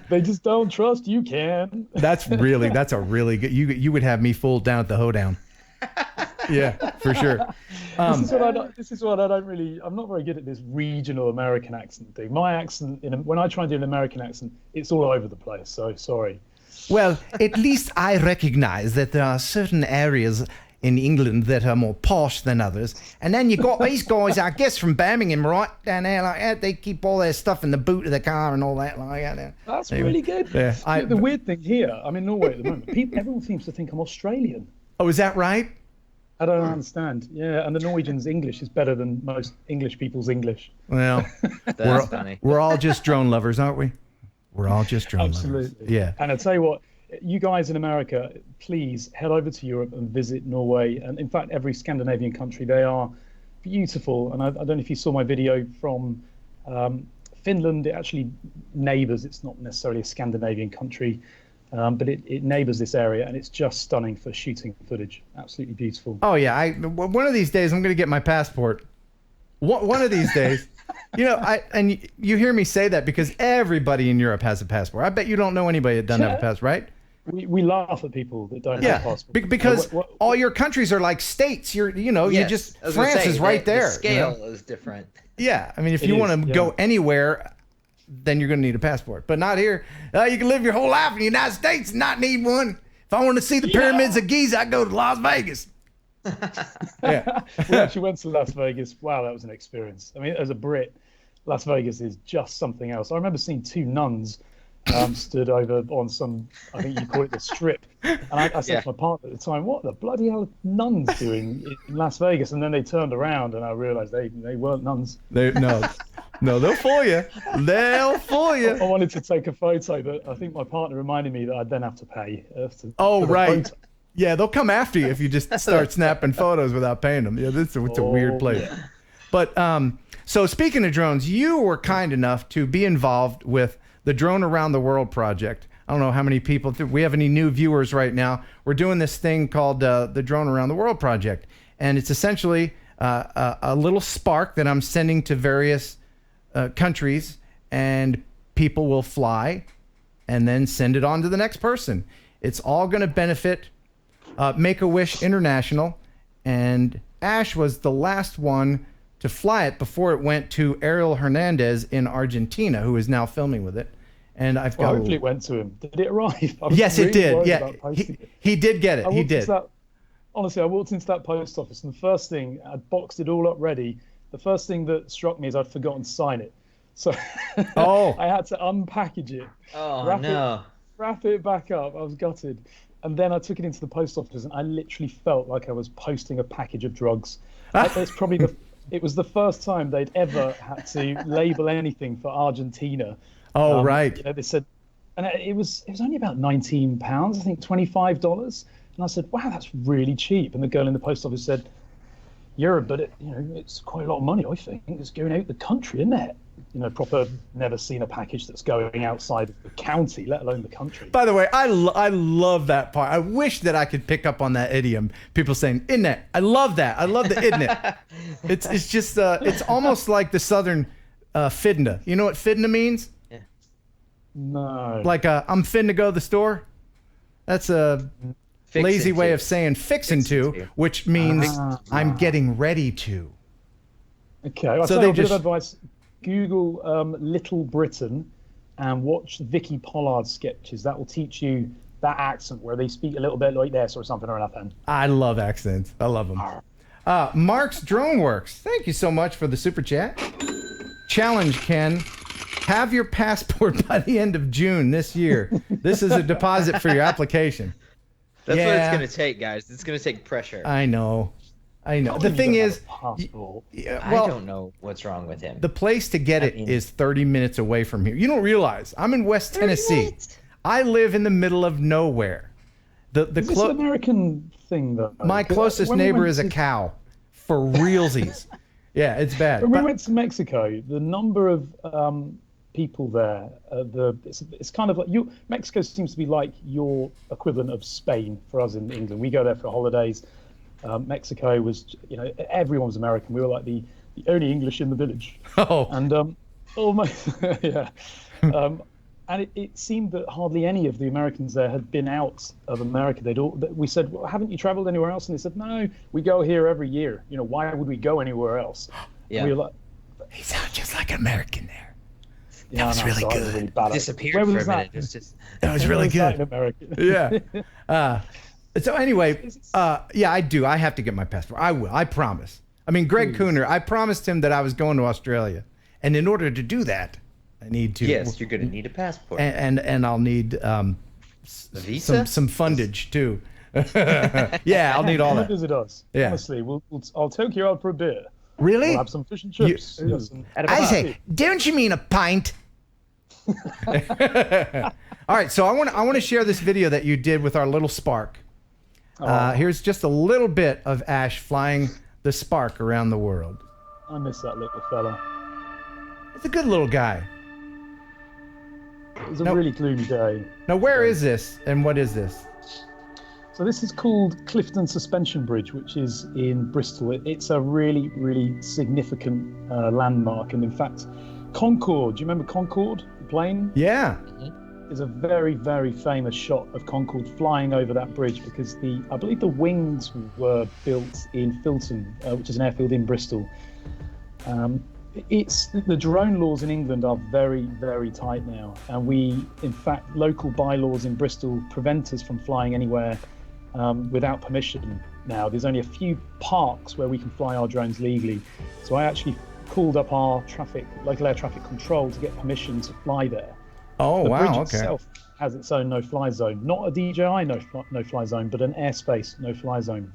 They just don't trust you, Ken. That's a really good. You would have me fooled down at the hoedown. Yeah, for sure. This is what I don't really. I'm not very good at this regional American accent thing. My accent, when I try and do an American accent, it's all over the place. So sorry. Well, at least I recognize that there are certain areas in England that are more posh than others. And then you got these guys, I guess, from Birmingham, right down there, like that. They keep all their stuff in the boot of the car and all that, like that. That's really good. Yeah, the weird thing here, I'm in Norway at the moment. Everyone seems to think I'm Australian. Oh, is that right? I don't understand. Yeah, and the Norwegians' English is better than most English people's English. Well, That's funny. We're all just drone lovers, aren't we? We're all just drone lovers. Absolutely. Yeah. And I'll tell you what, you guys in America, please head over to Europe and visit Norway. And in fact, every Scandinavian country, they are beautiful. And I don't know if you saw my video from Finland. It actually neighbors. It's not necessarily a Scandinavian country, but it neighbors this area. And it's just stunning for shooting footage. Absolutely beautiful. Oh, yeah. One of these days, I'm going to get my passport. One of these days. And you hear me say that because everybody in Europe has a passport. I bet you don't know anybody that doesn't have a passport, right? We laugh at people that don't have a passport. Because all your countries are like states. France is right there. The scale is different. Yeah, I mean, if you want to go anywhere, then you're going to need a passport. But not here. You can live your whole life in the United States and not need one. If I want to see the pyramids of Giza, I go to Las Vegas. Yeah. We actually went to Las Vegas. Wow, that was an experience. I mean, as a Brit, Las Vegas is just something else. I remember seeing two nuns stood over on some, I think you call it the strip. And I said to my partner at the time, what the bloody hell are nuns doing in Las Vegas? And then they turned around and I realized they weren't nuns. No, they'll fool you. They'll fool you. I wanted to take a photo, but I think my partner reminded me that I'd then have to pay. Oh, right. Photo. Yeah, they'll come after you if you just start snapping photos without paying them. Yeah, it's a weird place. Yeah. But so speaking of drones, you were kind enough to be involved with the Drone Around the World project. I don't know how many people, we have any new viewers right now. We're doing this thing called the Drone Around the World project. And it's essentially a little spark that I'm sending to various countries, and people will fly and then send it on to the next person. It's all going to benefit Make-A-Wish International, and Ash was the last one to fly it before it went to Ariel Hernandez in Argentina, who is now filming with it. And I've got. Hopefully it went to him. Did it arrive? Yes, it did. Yeah, he did get it. He did. Honestly, I walked into that post office, and the first thing, I'd boxed it all up ready. The first thing that struck me is I'd forgotten to sign it. So I had to unpackage it. Wrap it back up. I was gutted. And then I took it into the post office, and I literally felt like I was posting a package of drugs. It was the first time they'd ever had to label anything for Argentina. Oh, right. They said, and it was only about £19, I think $25. And I said, wow, that's really cheap. And the girl in the post office said, yeah, but it's quite a lot of money, I think. It's going out the country, isn't it? Proper, never seen a package that's going outside of the county, let alone the country. By the way, I love that part. I wish that I could pick up on that idiom. People saying, isn't it? I love that. I love the isn't it. It's just, it's almost like the southern fidna. You know what fidna means? Yeah. No. Like, I'm finna go to the store. That's a lazy way of saying fixin' to, which means I'm getting ready to. Okay, I'll tell you a bit of advice. Google Little Britain and watch Vicky Pollard's sketches. That will teach you that accent where they speak a little bit like this or something or nothing. I love accents. I love them. Mark's Drone Works. Thank you so much for the super chat. Challenge, Ken. Have your passport by the end of June this year. This is a deposit for your application. That's what it's going to take, guys. It's going to take pressure. I know. The thing is, I don't know what's wrong with him. The place to get it is 30 minutes away from here. You don't realize I'm in West Tennessee. I live in the middle of nowhere. Is this an American thing, though? My closest neighbor is a cow, for realsies. Yeah, it's bad. When we went to Mexico, the number of people there, it's kind of like Mexico seems to be like your equivalent of Spain for us in England. We go there for holidays. Mexico was, everyone was American. We were like the only English in the village. Oh. And Almost, yeah. And it seemed that hardly any of the Americans there had been out of America. We said, well, haven't you traveled anywhere else? And they said, no, we go here every year. You know, why would we go anywhere else? Yeah. He sounds just like an American there. That was really good. Really bad. Disappeared Where for was a that? minute. It was just That was really Where was that good. in America? Yeah. So anyway, yeah, I do. I have to get my passport. I will. I promise. I mean, Greg Cooner, I promised him that I was going to Australia. And in order to do that, I need to. Yes, you're going to need a passport. And I'll need visa? some fundage too. Yeah, I'll need all that. Visit us. Yeah. Honestly, I'll take you out for a beer. Really? We'll have some fish and chips. I say, don't you mean a pint? All right, so I want to share this video that you did with our little Spark. Here's just a little bit of Ash flying the Spark around the world. I miss that little fella. It's a good little guy. It was a really gloomy day. Now, where is this and what is this? So this is called Clifton Suspension Bridge, which is in Bristol. It's a really, really significant landmark. And in fact, Concorde, do you remember Concorde, the plane? Yeah. There's a very, very famous shot of Concorde flying over that bridge because I believe the wings were built in Filton, which is an airfield in Bristol. The drone laws in England are very, very tight now, and in fact, local bylaws in Bristol prevent us from flying anywhere without permission now. There's only a few parks where we can fly our drones legally. So I actually called up our local air traffic control to get permission to fly there. Oh, the wow, bridge okay. itself has its own no-fly zone, not a DJI no-fly zone, but an airspace no-fly zone.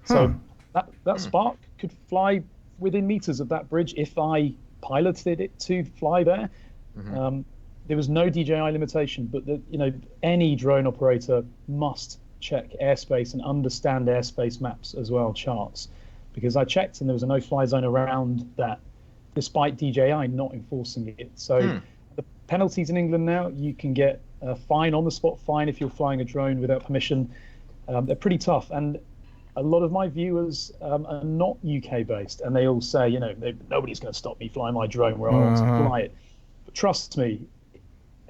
So that Spark could fly within meters of that bridge if I piloted it to fly there. There was no DJI limitation, but any drone operator must check airspace and understand airspace maps as well, charts, because I checked and there was a no-fly zone around that, despite DJI not enforcing it. So the penalties in England now, you can get a fine, on the spot fine, if you're flying a drone without permission. They're pretty tough, and a lot of my viewers are not UK based, and they all say, nobody's going to stop me flying my drone where I want to fly it. But trust me,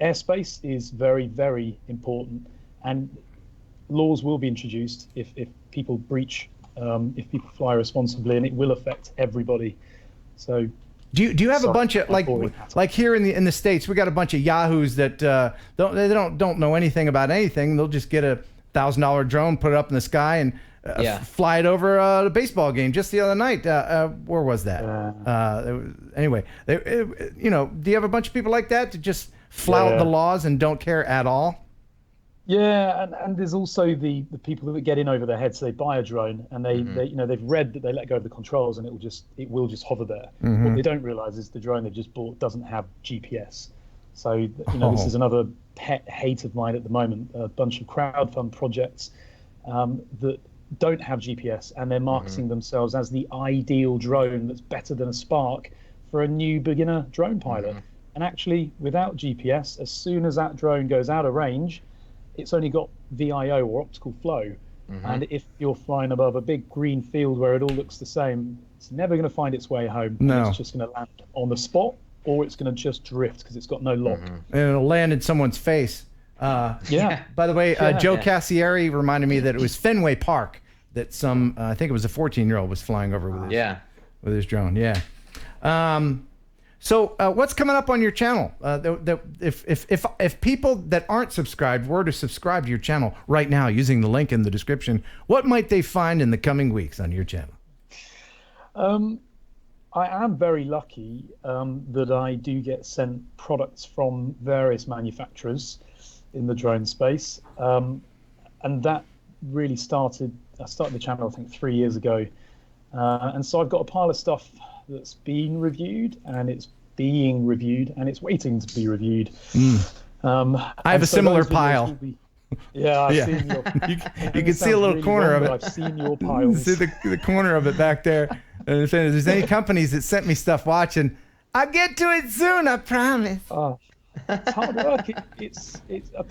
airspace is very, very important, and laws will be introduced if people breach, if people fly responsibly, and it will affect everybody. So do you have a bunch of like here in the States, we got a bunch of yahoos that don't know anything about anything. They'll just get a $1,000 drone, put it up in the sky, and fly it over a baseball game. Just the other night, where was that? Anyway, do you have a bunch of people like that to just flout the laws and don't care at all? Yeah, and there's also the people that get in over their heads. So they buy a drone and they've read that they let go of the controls and it will just hover there. What they don't realise is the drone they've just bought doesn't have GPS. So this is another pet hate of mine at the moment. A bunch of crowdfund projects that don't have GPS, and they're marketing themselves as the ideal drone that's better than a Spark for a new beginner drone pilot. And actually, without GPS, as soon as that drone goes out of range, it's only got VIO or optical flow. And if you're flying above a big green field where it all looks the same, it's never going to find its way home. No. It's just going to land on the spot, or it's going to just drift because it's got no lock. And it'll land in someone's face. By the way, Joe Cassieri reminded me that it was Fenway Park that I think it was a 14-year-old was flying over with his drone. Yeah. So what's coming up on your channel? If people that aren't subscribed were to subscribe to your channel right now using the link in the description, what might they find in the coming weeks on your channel? I am very lucky that I do get sent products from various manufacturers in the drone space, and that really I started the channel I think 3 years ago, and so I've got a pile of stuff that's been reviewed, and it's being reviewed, and it's waiting to be reviewed. I have a similar pile. I've seen your. You can see a little corner of it. I've seen your piles. See the corner of it back there. And if there's any companies that sent me stuff watching, I'll get to it soon, I promise. It's hard work.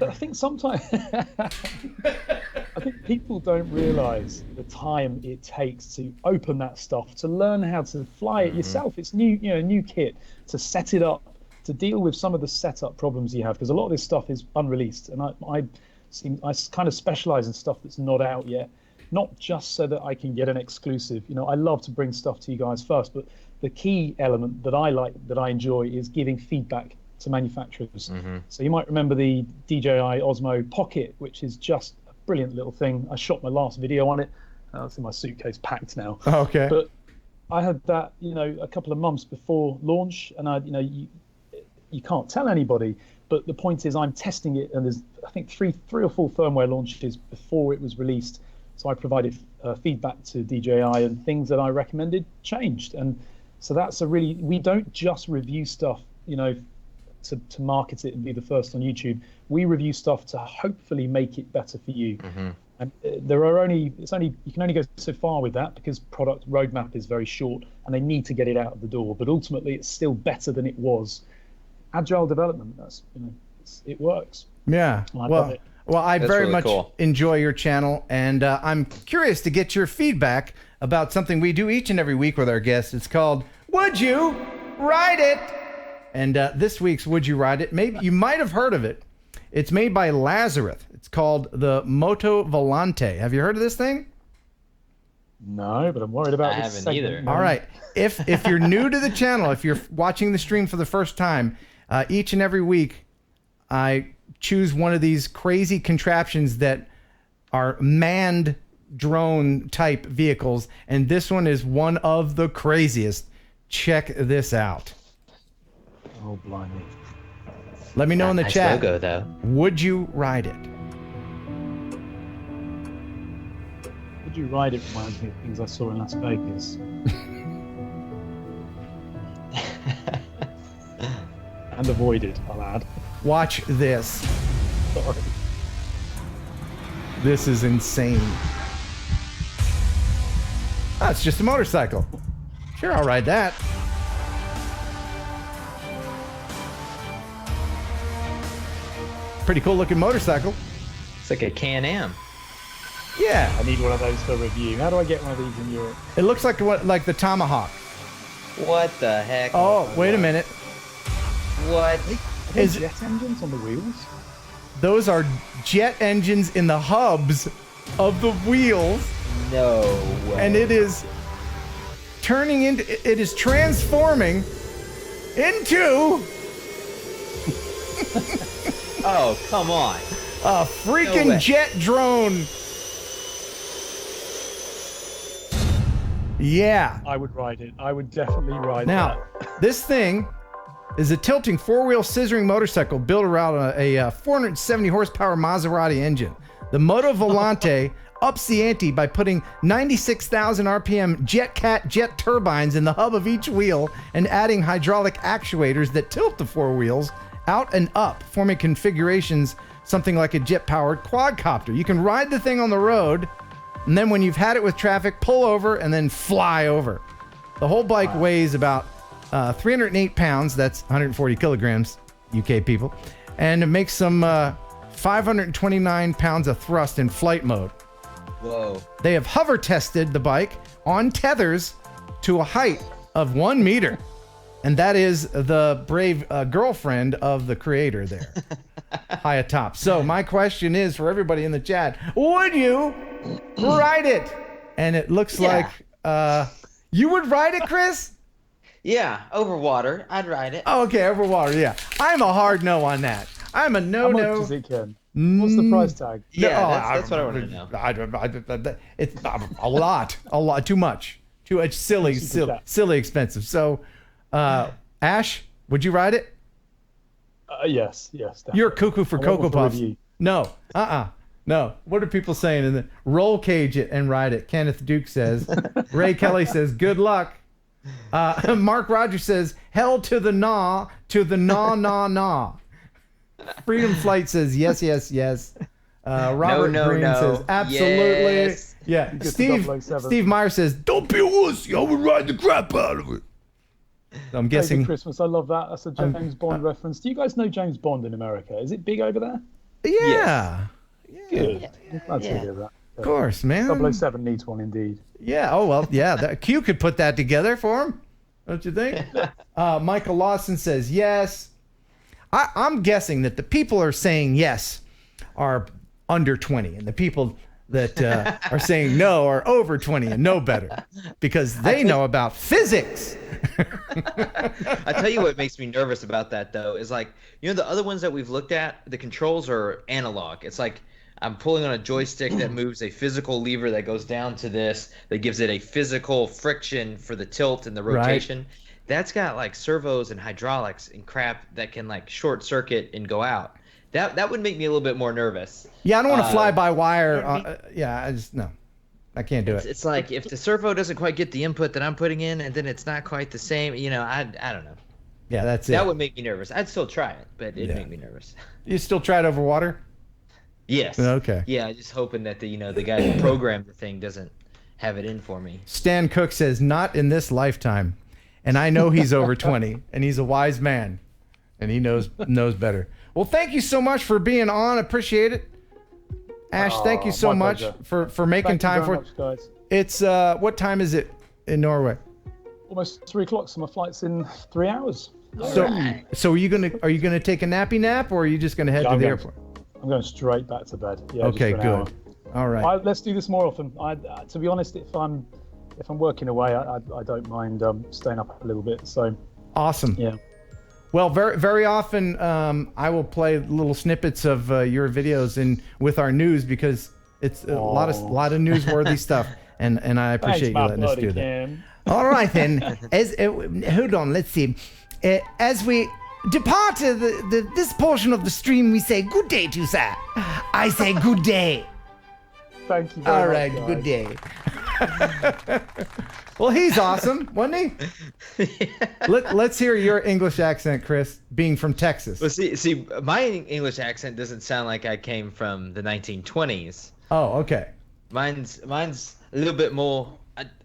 I think sometimes I think people don't realise the time it takes to open that stuff, to learn how to fly it yourself. It's new kit, to set it up, to deal with some of the setup problems you have, because a lot of this stuff is unreleased, and I kind of specialize in stuff that's not out yet, not just so that I can get an exclusive. You know, I love to bring stuff to you guys first, but the key element that I enjoy is giving feedback to manufacturers. So you might remember the DJI Osmo Pocket, which is just a brilliant little thing. I shot my last video on it. It's in my suitcase packed now. Okay. But I had that, a couple of months before launch, and you can't tell anybody. But the point is, I'm testing it, and there's I think three or four firmware launches before it was released. So I provided feedback to DJI, and things that I recommended changed. And so we don't just review stuff, to market it and be the first on YouTube. We review stuff to hopefully make it better for you. And you can only go so far with that, because product roadmap is very short and they need to get it out of the door. But ultimately, it's still better than it was. Agile development, it works. Yeah. Well, I That's very really much cool. enjoy your channel, and I'm curious to get your feedback about something we do each and every week with our guests. It's called Would You Ride It? And this week's Would You Ride It? Maybe you might have heard of it. It's made by Lazarus. It's called the Moto Volante. Have you heard of this thing? No, but I'm worried about I this haven't segment. either. All right. If you're new to the channel, if you're watching the stream for the first time, each and every week, I choose one of these crazy contraptions that are manned drone type vehicles, and this one is one of the craziest. Check this out. Oh, blimey. Let me know in the Nice chat. logo, though. Would you ride it? Would you ride it reminds me of things I saw in Las Vegas. And avoided, I'll add. Watch this. Sorry. This is insane. Oh, it's just a motorcycle. Sure, I'll ride that. Pretty cool looking motorcycle. It's like a Can-Am. Yeah. I need one of those for review. How do I get one of these in Europe? It looks like the Tomahawk. What the heck? Oh, wait a minute. What? Are there Is- jet engines on the wheels? Those are jet engines in the hubs of the wheels, No way. and it is transforming into Oh, come on. a freaking No way. jet drone. Yeah. I would ride it. I would definitely ride Now, that. this thing is a tilting four-wheel scissoring motorcycle built around a 470 horsepower Maserati engine. The Moto Volante ups the ante by putting 96,000 RPM JetCat jet turbines in the hub of each wheel and adding hydraulic actuators that tilt the four wheels out and up, forming configurations something like a jet-powered quadcopter. You can ride the thing on the road, and then when you've had it with traffic, pull over and then fly over. The whole bike weighs about 308 pounds, that's 140 kilograms, UK people, and it makes some 529 pounds of thrust in flight mode. Whoa. They have hover tested the bike on tethers to a height of 1 meter. And that is the brave girlfriend of the creator there, high atop. So my question is for everybody in the chat, would you ride it? And it looks like you would ride it, Chris? Yeah, over water. I'd ride it. Oh, okay, over water, yeah. I'm a hard no on that. I'm a How no. much does it, Ken? What's the price tag? Yeah, that's what I wanted to know. It's a lot, too much, silly expensive. So, Ash, would you ride it? Yes. Definitely. You're cuckoo for I want Cocoa one for Puffs. review. No, no. What are people saying? And then roll cage it and ride it. Kenneth Duke says. Ray Kelly says, good luck. Mark Rogers says, hell to the nah, nah. Freedom Flight says, yes. Robert Green says, absolutely. Yes. Yeah. Get to Steve 007. Meyer says, don't be a wussy. I would ride the crap out of it. So I'm guessing. Merry Christmas. I love that. That's a James Bond reference. Do you guys know James Bond in America? Is it big over there? Yeah. Good. Glad to hear that. Of course, man. 007 needs one indeed. Yeah. Oh, well, yeah. Q could put that together for him. Don't you think? Michael Lawson says yes. I'm guessing that the people are saying yes are under 20, and the people that are saying no are over 20 and know better because they know about physics. I tell you what makes me nervous about that, though, is like, you know, the other ones that we've looked at, the controls are analog. It's like I'm pulling on a joystick that moves a physical lever that goes down to this, that gives it a physical friction for the tilt and the rotation. Right. That's got like servos and hydraulics and crap that can like short circuit and go out. That would make me a little bit more nervous. Yeah, I don't want to fly by wire. No, I can't do it. It's like if the servo doesn't quite get the input that I'm putting in, and then it's not quite the same. You know, I don't know. Yeah, that's it. That would make me nervous. I'd still try it, but it'd make me nervous. You still try it over water? Yes. Okay. Yeah, just hoping that the guy who programmed the thing doesn't have it in for me. Stan Cook says, "Not in this lifetime," and I know he's over 20, and he's a wise man, and he knows better. Well, thank you so much for being on. Appreciate it. Ash, thank you so much for making time for it. Guys. It's what time is it in Norway? Almost 3 o'clock, so my flight's in 3 hours. So are you gonna take a nappy nap, or are you just gonna head to the airport? I'm going straight back to bed. Yeah. Okay, good. Hour. All right. Let's do this more often. To be honest, if I'm working away, I don't mind staying up a little bit. So. Awesome. Yeah. Well, very, very often I will play little snippets of your videos with our news because it's a lot of newsworthy stuff, and I appreciate you letting us do that. All right then. Hold on, let's see. As we depart this portion of the stream, we say good day to you, sir. I say good day. Thank you very All much, right, guys. good day. Well, he's awesome, wasn't he? Let's hear your English accent, Chris, being from Texas. Well, see, my English accent doesn't sound like I came from the 1920s. Oh, okay. Mine's a little bit more.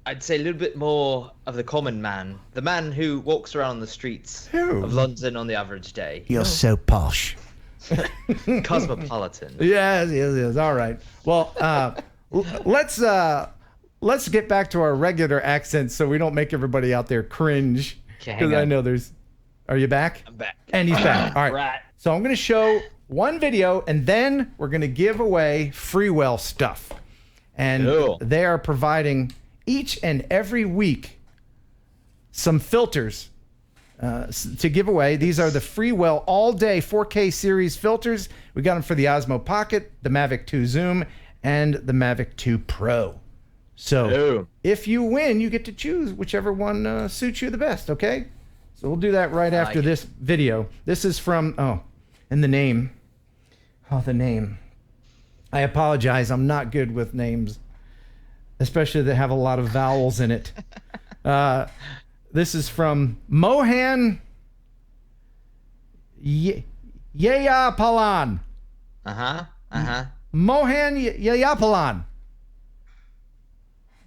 I'd say a little bit more of the common man, the man who walks around the streets of London on the average day. You're so posh. Cosmopolitan. Yes. All right. Well, let's get back to our regular accents so we don't make everybody out there cringe. Because I know there's. Are you back? I'm back. And he's back. All right. Right. So I'm going to show one video, and then we're going to give away Freewell stuff. And they are providing each and every week some filters to give away. These are the Freewell all-day 4K series filters. We got them for the Osmo Pocket, the Mavic 2 Zoom, and the Mavic 2 Pro. So if you win, you get to choose whichever one suits you the best, okay? So we'll do that right after this video. This is from, and the name. Oh, the name. I apologize. I'm not good with names, especially that have a lot of vowels in it. This is from Mohan Yayapalan. Mohan Yayapalan.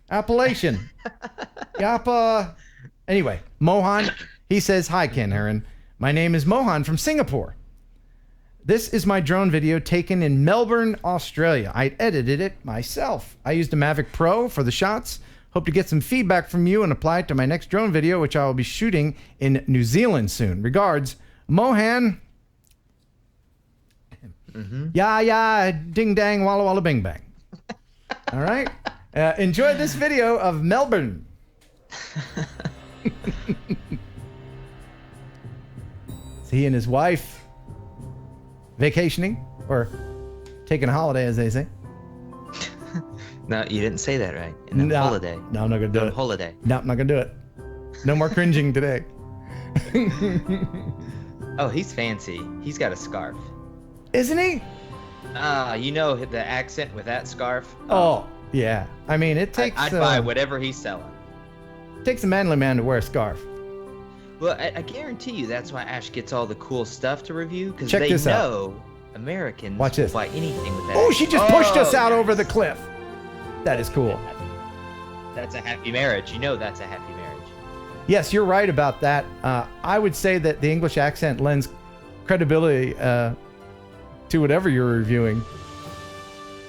Appellation. Yapa. Anyway, Mohan, he says, "Hi, Ken Heron. My name is Mohan from Singapore. This is my drone video taken in Melbourne, Australia. I edited it myself. I used a Mavic Pro for the shots. Hope to get some feedback from you and apply it to my next drone video, which I will be shooting in New Zealand soon. Regards, Mohan." Yeah, ding dang, walla walla bing bang. All right. Enjoy this video of Melbourne. Is he and his wife vacationing or taking a holiday, as they say? No, you didn't say that right. Holiday. No, I'm not gonna do it. Holiday. No, I'm not gonna do it. No more cringing today. Oh, he's fancy. He's got a scarf. Isn't he? You know the accent with that scarf. Oh, yeah. I mean, it takes. I'd buy whatever he's selling. It takes a manly man to wear a scarf. Well, I guarantee you that's why Ash gets all the cool stuff to review, because Check they this out. know Americans Watch this. will buy anything with that. Oh, she just pushed us out over the cliff. That is cool. That's a happy marriage. You know that's a happy marriage. Yes, you're right about that. I would say that the English accent lends credibility to whatever you're reviewing.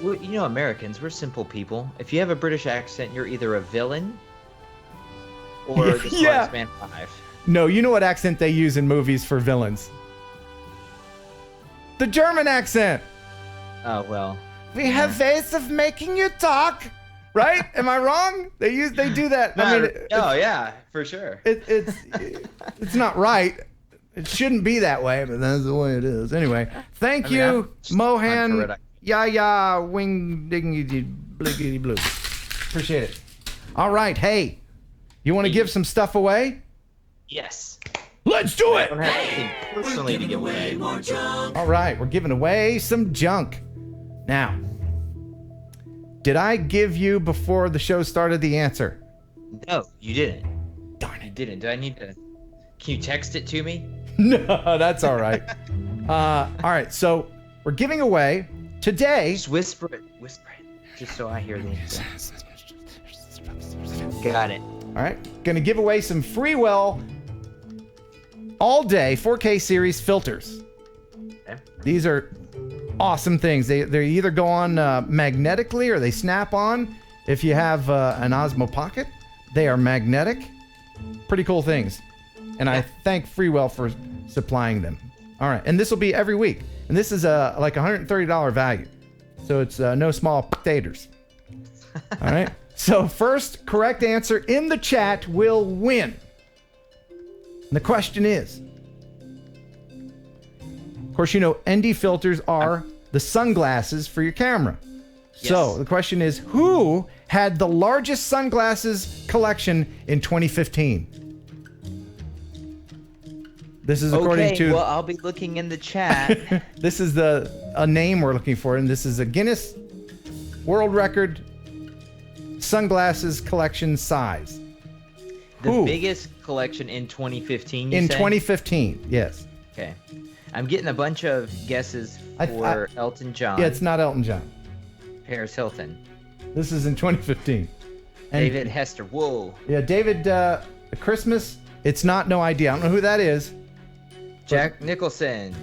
Well, you know, Americans, we're simple people. If you have a British accent, you're either a villain or the smartest man alive. No, you know what accent they use in movies for villains? The German accent. Oh, well. We have ways of making you talk. Right? Am I wrong? They do that. I mean, yeah, for sure. It's not right. It shouldn't be that way, but that's the way it is. Anyway, thank you, Mohan. Yeah, wing diggity bliggity blue. Appreciate it. All right, hey, you want to give some stuff away? Yes. Let's do it. I don't have anything personally to give away. More junk. All right, we're giving away some junk. Now, did I give you before the show started the answer? No, you didn't. Darn it. You didn't. Do I need to? Can you text it to me? No, that's all right. All right, so we're giving away today. Just whisper it, just so I hear the answer. Got it. All right, gonna give away some Freewell all day 4K series filters. Okay. These are awesome things. They either go on magnetically or they snap on. If you have an Osmo Pocket, they are magnetic. Pretty cool things. And I thank Freewell for supplying them. All right, and this will be every week. And this is like $130 value. So it's no small potatoes. All right. So first correct answer in the chat will win. And the question is, of course, you know, ND filters are the sunglasses for your camera. Yes. So the question is, who had the largest sunglasses collection in 2015? This is according to. Well, I'll be looking in the chat. This is a name we're looking for, and this is a Guinness World Record sunglasses collection size. The biggest collection in 2015. In 2015, yes. Okay, I'm getting a bunch of guesses for Elton John. Yeah, it's not Elton John. Paris Hilton. This is in 2015. And David Hester. Whoa. Yeah, David Christmas. It's not No Idea. I don't know who that is. Jack Nicholson.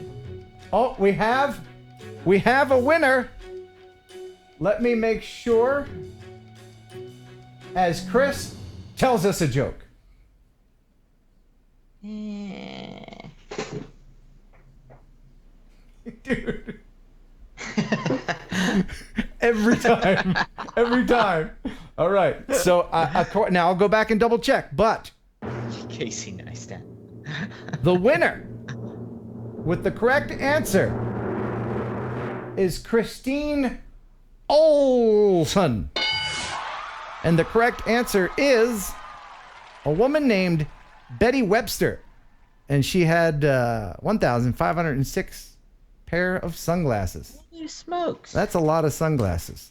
Oh, we have a winner. Let me make sure. As Chris tells us a joke. Dude. Every time. All right. So now I'll go back and double check. But Casey Neistat. The winner with the correct answer is Christine Olson. And the correct answer is a woman named Betty Webster. And she had 1,506 pair of sunglasses. Holy smokes. That's a lot of sunglasses.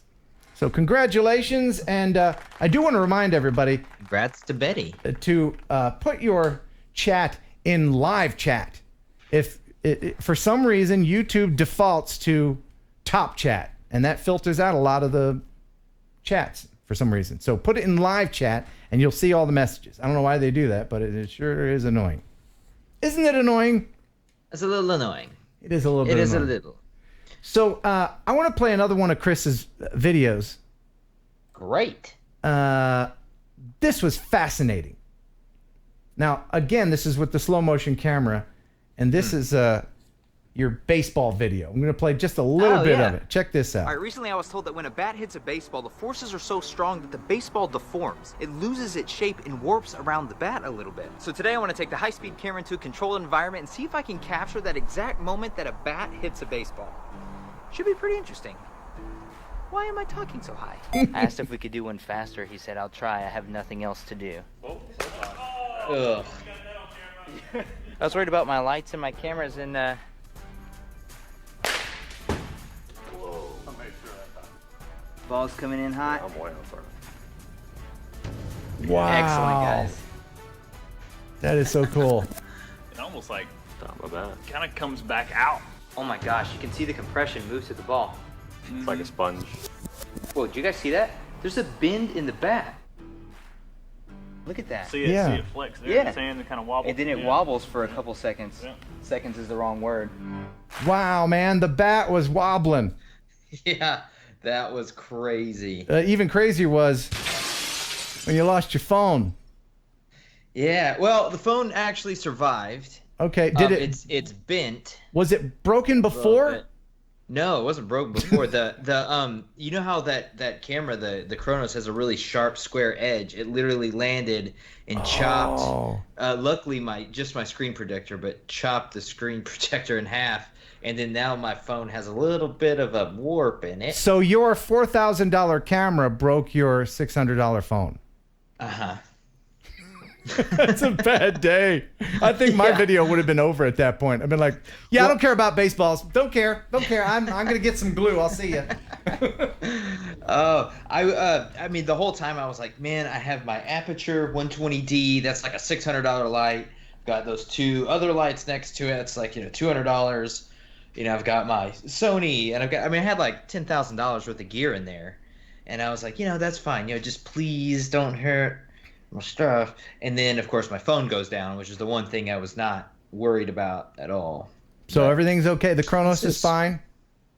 So congratulations. And I do want to remind everybody. Congrats to Betty. To put your chat in live chat. If for some reason YouTube defaults to top chat. And that filters out a lot of the chats for some reason. So put it in live chat and you'll see all the messages. I don't know why they do that, but it sure is annoying. Isn't it annoying? It's a little annoying. It is a little bit annoying. It is a little. So I want to play another one of Chris's videos. Great. This was fascinating. Now, again, this is with the slow motion camera, and this is your baseball video. I'm going to play just a little bit of it. Check this out. All right, recently I was told that when a bat hits a baseball, the forces are so strong that the baseball deforms. It loses its shape and warps around the bat a little bit. So today I want to take the high-speed camera into a controlled environment and see if I can capture that exact moment that a bat hits a baseball. Should be pretty interesting. Why am I talking so high? I asked if we could do one faster. He said, I'll try. I have nothing else to do. Ugh. I was worried about my lights and my cameras and ball's coming in hot. I'm way on front. Wow. Excellent, guys. That is so cool. It almost like kind of comes back out. Oh my gosh, you can see the compression move to the ball. It's like a sponge. Whoa, did you guys see that? There's a bend in the bat. Look at that. See it flex there in the sand and kind of wobble. And then it wobbles for a couple seconds. Yeah. Seconds is the wrong word. Wow, man, the bat was wobbling. Yeah, that was crazy. Even crazier was when you lost your phone. Yeah, well, the phone actually survived. Okay. Did it? It's bent. Was it broken before? No, it wasn't broken before. The you know how that camera, the Chronos, has a really sharp square edge. It literally landed and chopped. Luckily, my screen protector, but chopped the screen protector in half. And then now my phone has a little bit of a warp in it. So your $4,000 camera broke your $600 phone. Uh-huh. That's a bad day. I think my video would have been over at that point. I've been like, I don't care about baseballs. Don't care. I'm gonna get some glue. I'll see you. I mean, the whole time I was like, man, I have my Aperture 120D. That's like a $600 light. Got those 2 other lights next to it. It's like, $200. I've got my Sony, and I had like $10,000 worth of gear in there. And I was like, that's fine. Just please don't hurt my stuff. And then, of course, my phone goes down, which is the one thing I was not worried about at all. So everything's okay? The Chronos is fine?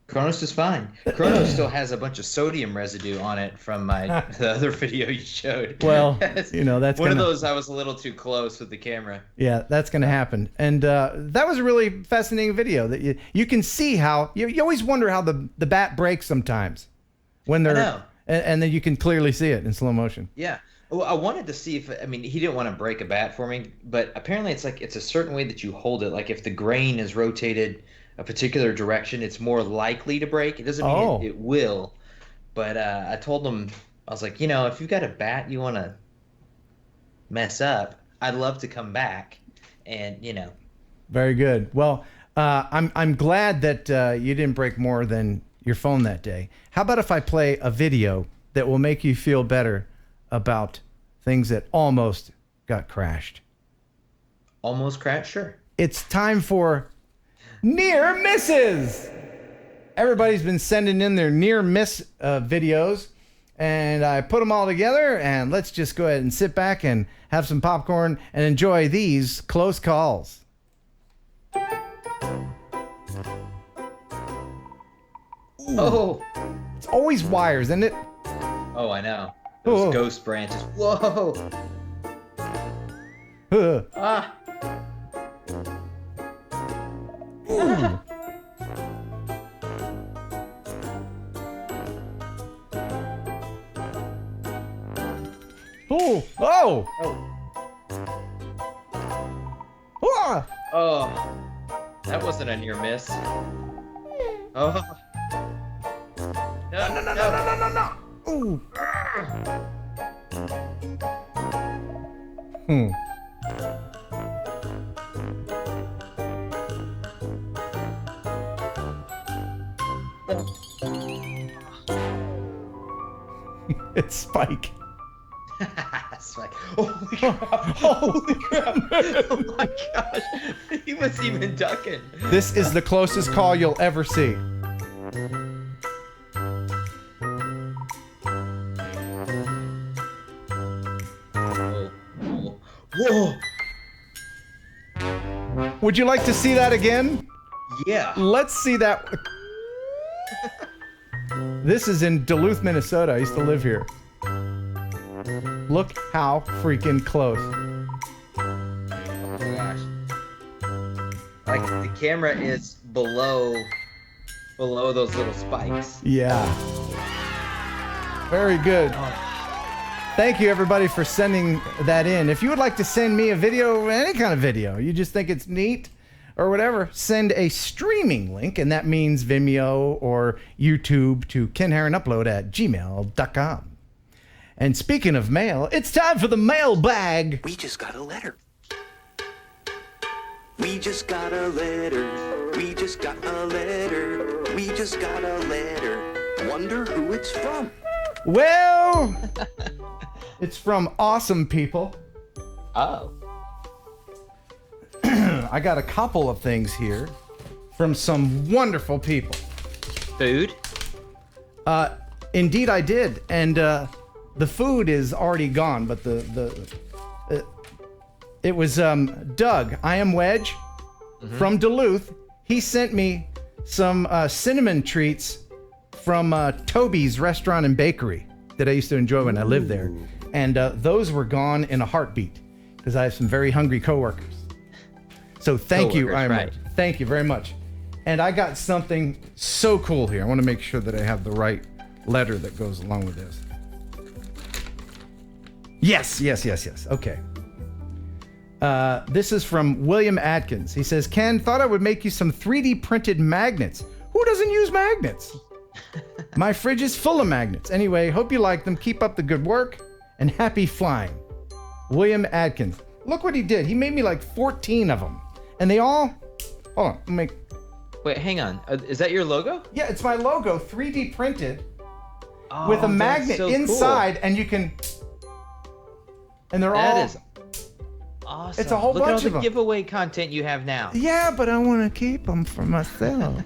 Chronos is fine. Chronos still has a bunch of sodium residue on it from the other video you showed. Well, that's one of those. I was a little too close with the camera. Yeah, that's going to happen. And that was a really fascinating video. That you can see how you always wonder how the bat breaks sometimes when they're and then you can clearly see it in slow motion. Yeah. Well, I wanted to see if he didn't want to break a bat for me, but apparently it's a certain way that you hold it. Like if the grain is rotated a particular direction, it's more likely to break. It doesn't mean it will, but I told him, I was like, if you've got a bat you want to mess up, I'd love to come back, and Very good. Well, I'm glad that you didn't break more than your phone that day. How about if I play a video that will make you feel better about things that almost got crashed? Almost crashed? Sure. It's time for near misses. Everybody's been sending in their near miss videos, and I put them all together, and let's just go ahead and sit back and have some popcorn and enjoy these close calls. Ooh. Oh, it's always wires, isn't it? Oh, I know. Those ghost branches. Whoa. Ah. Ooh. Oh! Oh! Oh! Oh, that wasn't a near miss. Oh. No. Ooh. It's Spike. Spike. Holy crap. Holy crap. Oh my gosh. He was even ducking. This is the closest call you'll ever see. Whoa. Would you like to see that again? Yeah. Let's see that. This is in Duluth, Minnesota. I used to live here. Look how freaking close. Oh my gosh. Like the camera is below those little spikes. Yeah. Very good. Thank you, everybody, for sending that in. If you would like to send me a video, any kind of video, you just think it's neat or whatever, send a streaming link, and that means Vimeo or YouTube, to kenheronupload@gmail.com. And speaking of mail, it's time for the mailbag. We just got a letter. We just got a letter. We just got a letter. We just got a letter. Wonder who it's from. Well, it's from awesome people. Oh. I got a couple of things here from some wonderful people. Food? Indeed I did. And the food is already gone, but it was Doug, I Am Wedge, from Duluth. He sent me some cinnamon treats from Toby's Restaurant and Bakery that I used to enjoy when I lived there. And those were gone in a heartbeat because I have some very hungry coworkers. So thank you, Coworkers, right. Thank you very much. And I got something so cool here. I want to make sure that I have the right letter that goes along with this. Yes. Okay. This is from William Atkins. He says, Ken, thought I would make you some 3D printed magnets. Who doesn't use magnets? My fridge is full of magnets. Anyway, hope you like them. Keep up the good work and happy flying. William Atkins. Look what he did. He made me like 14 of them. And they all... Hold on. Wait, hang on. Is that your logo? Yeah, it's my logo, 3D printed with a magnet so inside, cool. and you can... And they're That all... is awesome. It's a whole Look bunch at of all them. the giveaway content you have now. Yeah, but I want to keep them for myself.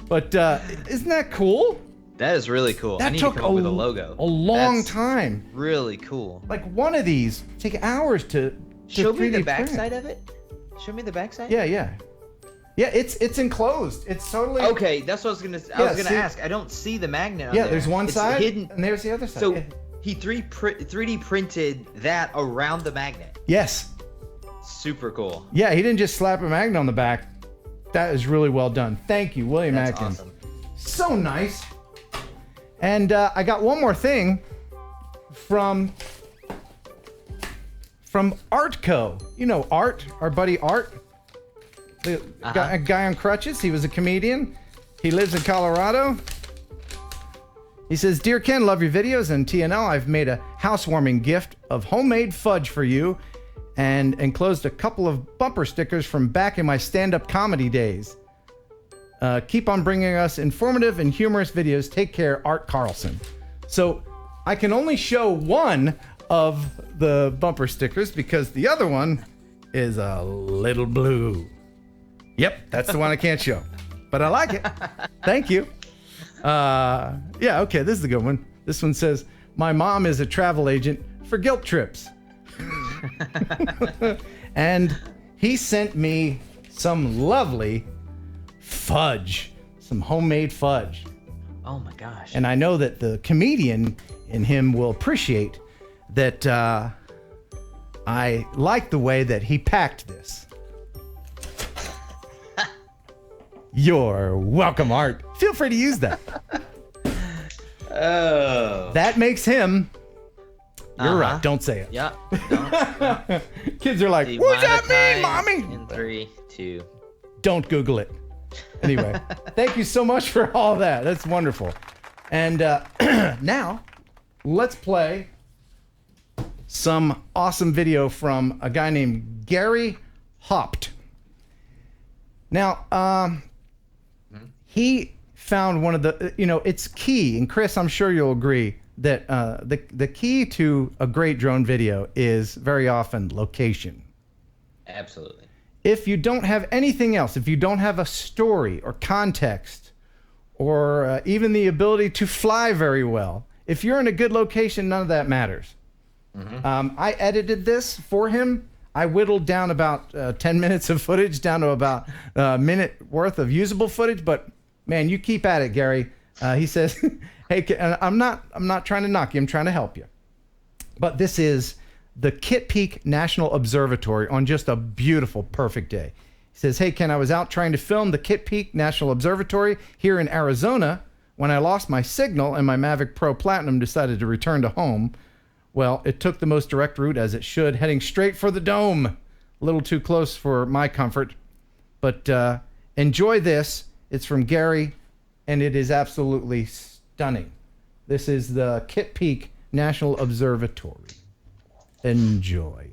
But isn't that cool? That is really cool. I That need took to come up with a logo. a long That's time. Really cool. Like one of these take hours to Show me 3D the print. backside of it. Show me the backside. Yeah. It's enclosed. It's totally Okay, that's what I was gonna. I was gonna see? ask. I don't see the magnet. On Yeah, there. there's one It's side hidden. and there's the other side. So Yeah. he 3D printed that around the magnet. Yes. Super cool. Yeah, he didn't just slap a magnet on the back. That is really well done. Thank you, William That's Atkins. awesome. So nice. And I got one more thing from Artco. You know Art, our buddy Art, the guy on crutches. He was a comedian. He lives in Colorado. He says, Dear Ken, love your videos, and TNL, I've made a housewarming gift of homemade fudge for you and enclosed a couple of bumper stickers from back in my stand-up comedy days. Keep on bringing us informative and humorous videos. Take care, Art Carlson. So I can only show one of the bumper stickers because the other one is a little blue. Yep, that's the one I can't show. But I like it. Thank you. Yeah, okay, this is a good one. This one says, my mom is a travel agent for guilt trips. And he sent me some lovely fudge, some homemade fudge. Oh my gosh. And I know that the comedian in him will appreciate that I like the way that he packed this. You're welcome, Art. Feel free to use that. Oh. That makes him. You're right. Don't say it. Yeah. Kids are like, what does that mean, mommy? In 3, 2. Don't Google it. Anyway, thank you so much for all that. That's wonderful. And now, let's play some awesome video from a guy named Gary Hopt. Now, he found one of the, it's key, and Chris, I'm sure you'll agree, that the key to a great drone video is very often location. Absolutely. If you don't have anything else, if you don't have a story or context or even the ability to fly very well, if you're in a good location, none of that matters. I edited this for him. I whittled down about 10 minutes of footage down to about a minute worth of usable footage, but man, you keep at it, Gary. He says, hey, I'm not trying to knock you, I'm trying to help you. But this is the Kitt Peak National Observatory on just a beautiful, perfect day. He says, hey, Ken, I was out trying to film the Kitt Peak National Observatory here in Arizona when I lost my signal and my Mavic Pro Platinum decided to return to home. Well, it took the most direct route, as it should, heading straight for the dome. A little too close for my comfort. But enjoy this. It's from Gary, and it is absolutely stunning. This is the Kitt Peak National Observatory. Enjoy.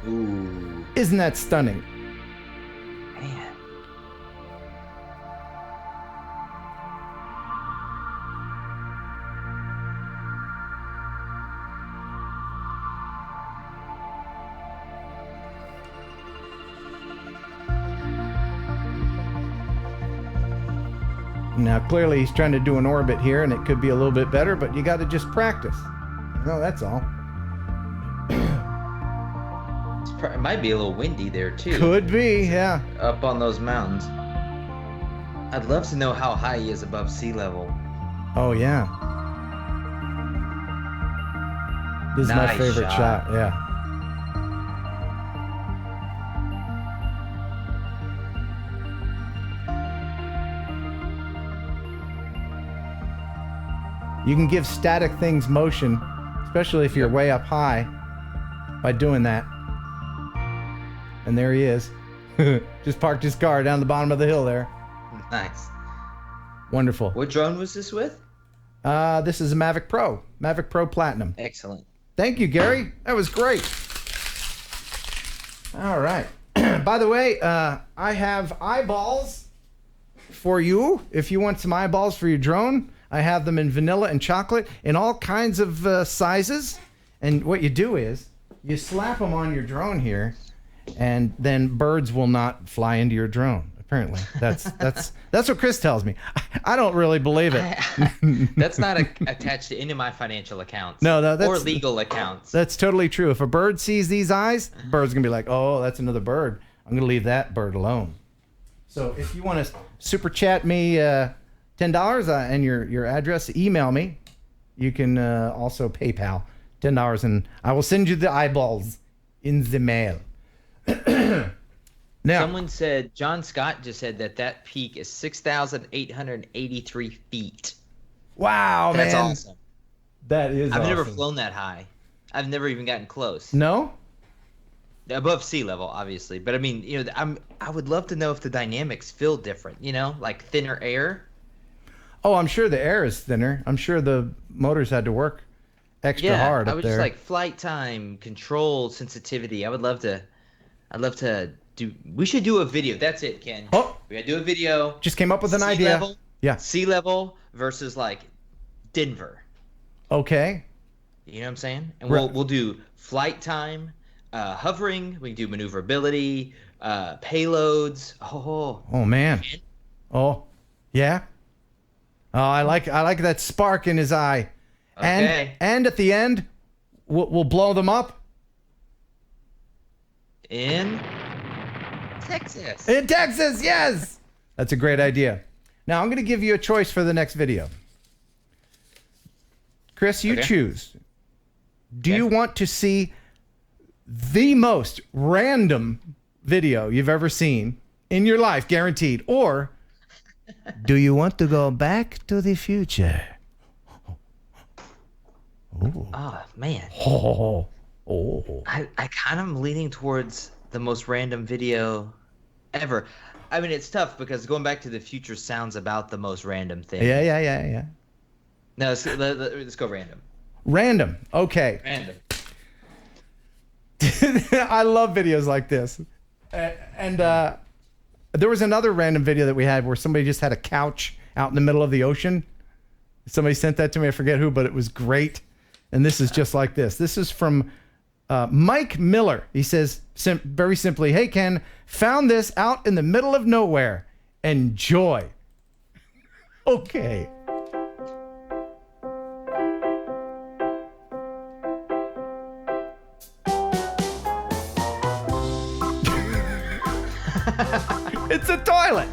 Ooh. Isn't that stunning? Man. Now, clearly he's trying to do an orbit here, and it could be a little bit better, but you got to just practice. No, that's all. It might be a little windy there, too. Could be, yeah. Up on those mountains. I'd love to know how high he is above sea level. Oh, yeah. This is my Nice favorite shot. Yeah. You can give static things motion, especially if you're way up high, by doing that. And there he is. Just parked his car down the bottom of the hill there. Nice. Wonderful. What drone was this with? This is a Mavic Pro Platinum. Excellent. Thank you, Gary. That was great. All right. By the way, I have eyeballs for you. If you want some eyeballs for your drone, I have them in vanilla and chocolate in all kinds of sizes. And what you do is you slap them on your drone here, and then birds will not fly into your drone. Apparently, that's what Chris tells me. I don't really believe it. That's not attached to any of my financial accounts. No, that's or legal accounts. That's totally true. If a bird sees these eyes, the bird's gonna be like, "Oh, that's another bird. I'm gonna leave that bird alone." So if you want to super chat me $10 and your address, email me. You can also PayPal $10, and I will send you the eyeballs in the mail. Now, someone said, John Scott just said that peak is 6,883 feet. Wow, That's man. awesome. That is I've never awesome. flown that high. I've never even gotten close. No? Above sea level, obviously. But I mean, I would love to know if the dynamics feel different, like thinner air. Oh, I'm sure the air is thinner. I'm sure the motors had to work extra hard up I would there. just like flight time, control, sensitivity. I'd love to do. We should do a video. That's it, Ken. Oh, we gotta do a video. Just came up with an Sea idea. Level, Yeah. Sea level versus like Denver. Okay. You know what I'm saying? And Right. we'll do flight time, hovering. We can do maneuverability, payloads. Oh man. Oh, yeah. Oh, I like that spark in his eye. Okay. And at the end, we'll blow them up. In Texas. In Texas, yes. That's a great idea. Now I'm going to give you a choice for the next video. Chris, you choose. Do you want to see the most random video you've ever seen in your life, guaranteed, or do you want to go back to the future? Oh man. Oh. I kind of am leaning towards the most random video ever. I mean, it's tough because going back to the future sounds about the most random thing. Yeah. No, let's go random. Random. Okay. Random. I love videos like this. And there was another random video that we had where somebody just had a couch out in the middle of the ocean. Somebody sent that to me. I forget who, but it was great. And this is just like this. This is from Mike Miller. He says very simply, "Hey, Ken, found this out in the middle of nowhere. Enjoy." Okay. It's a toilet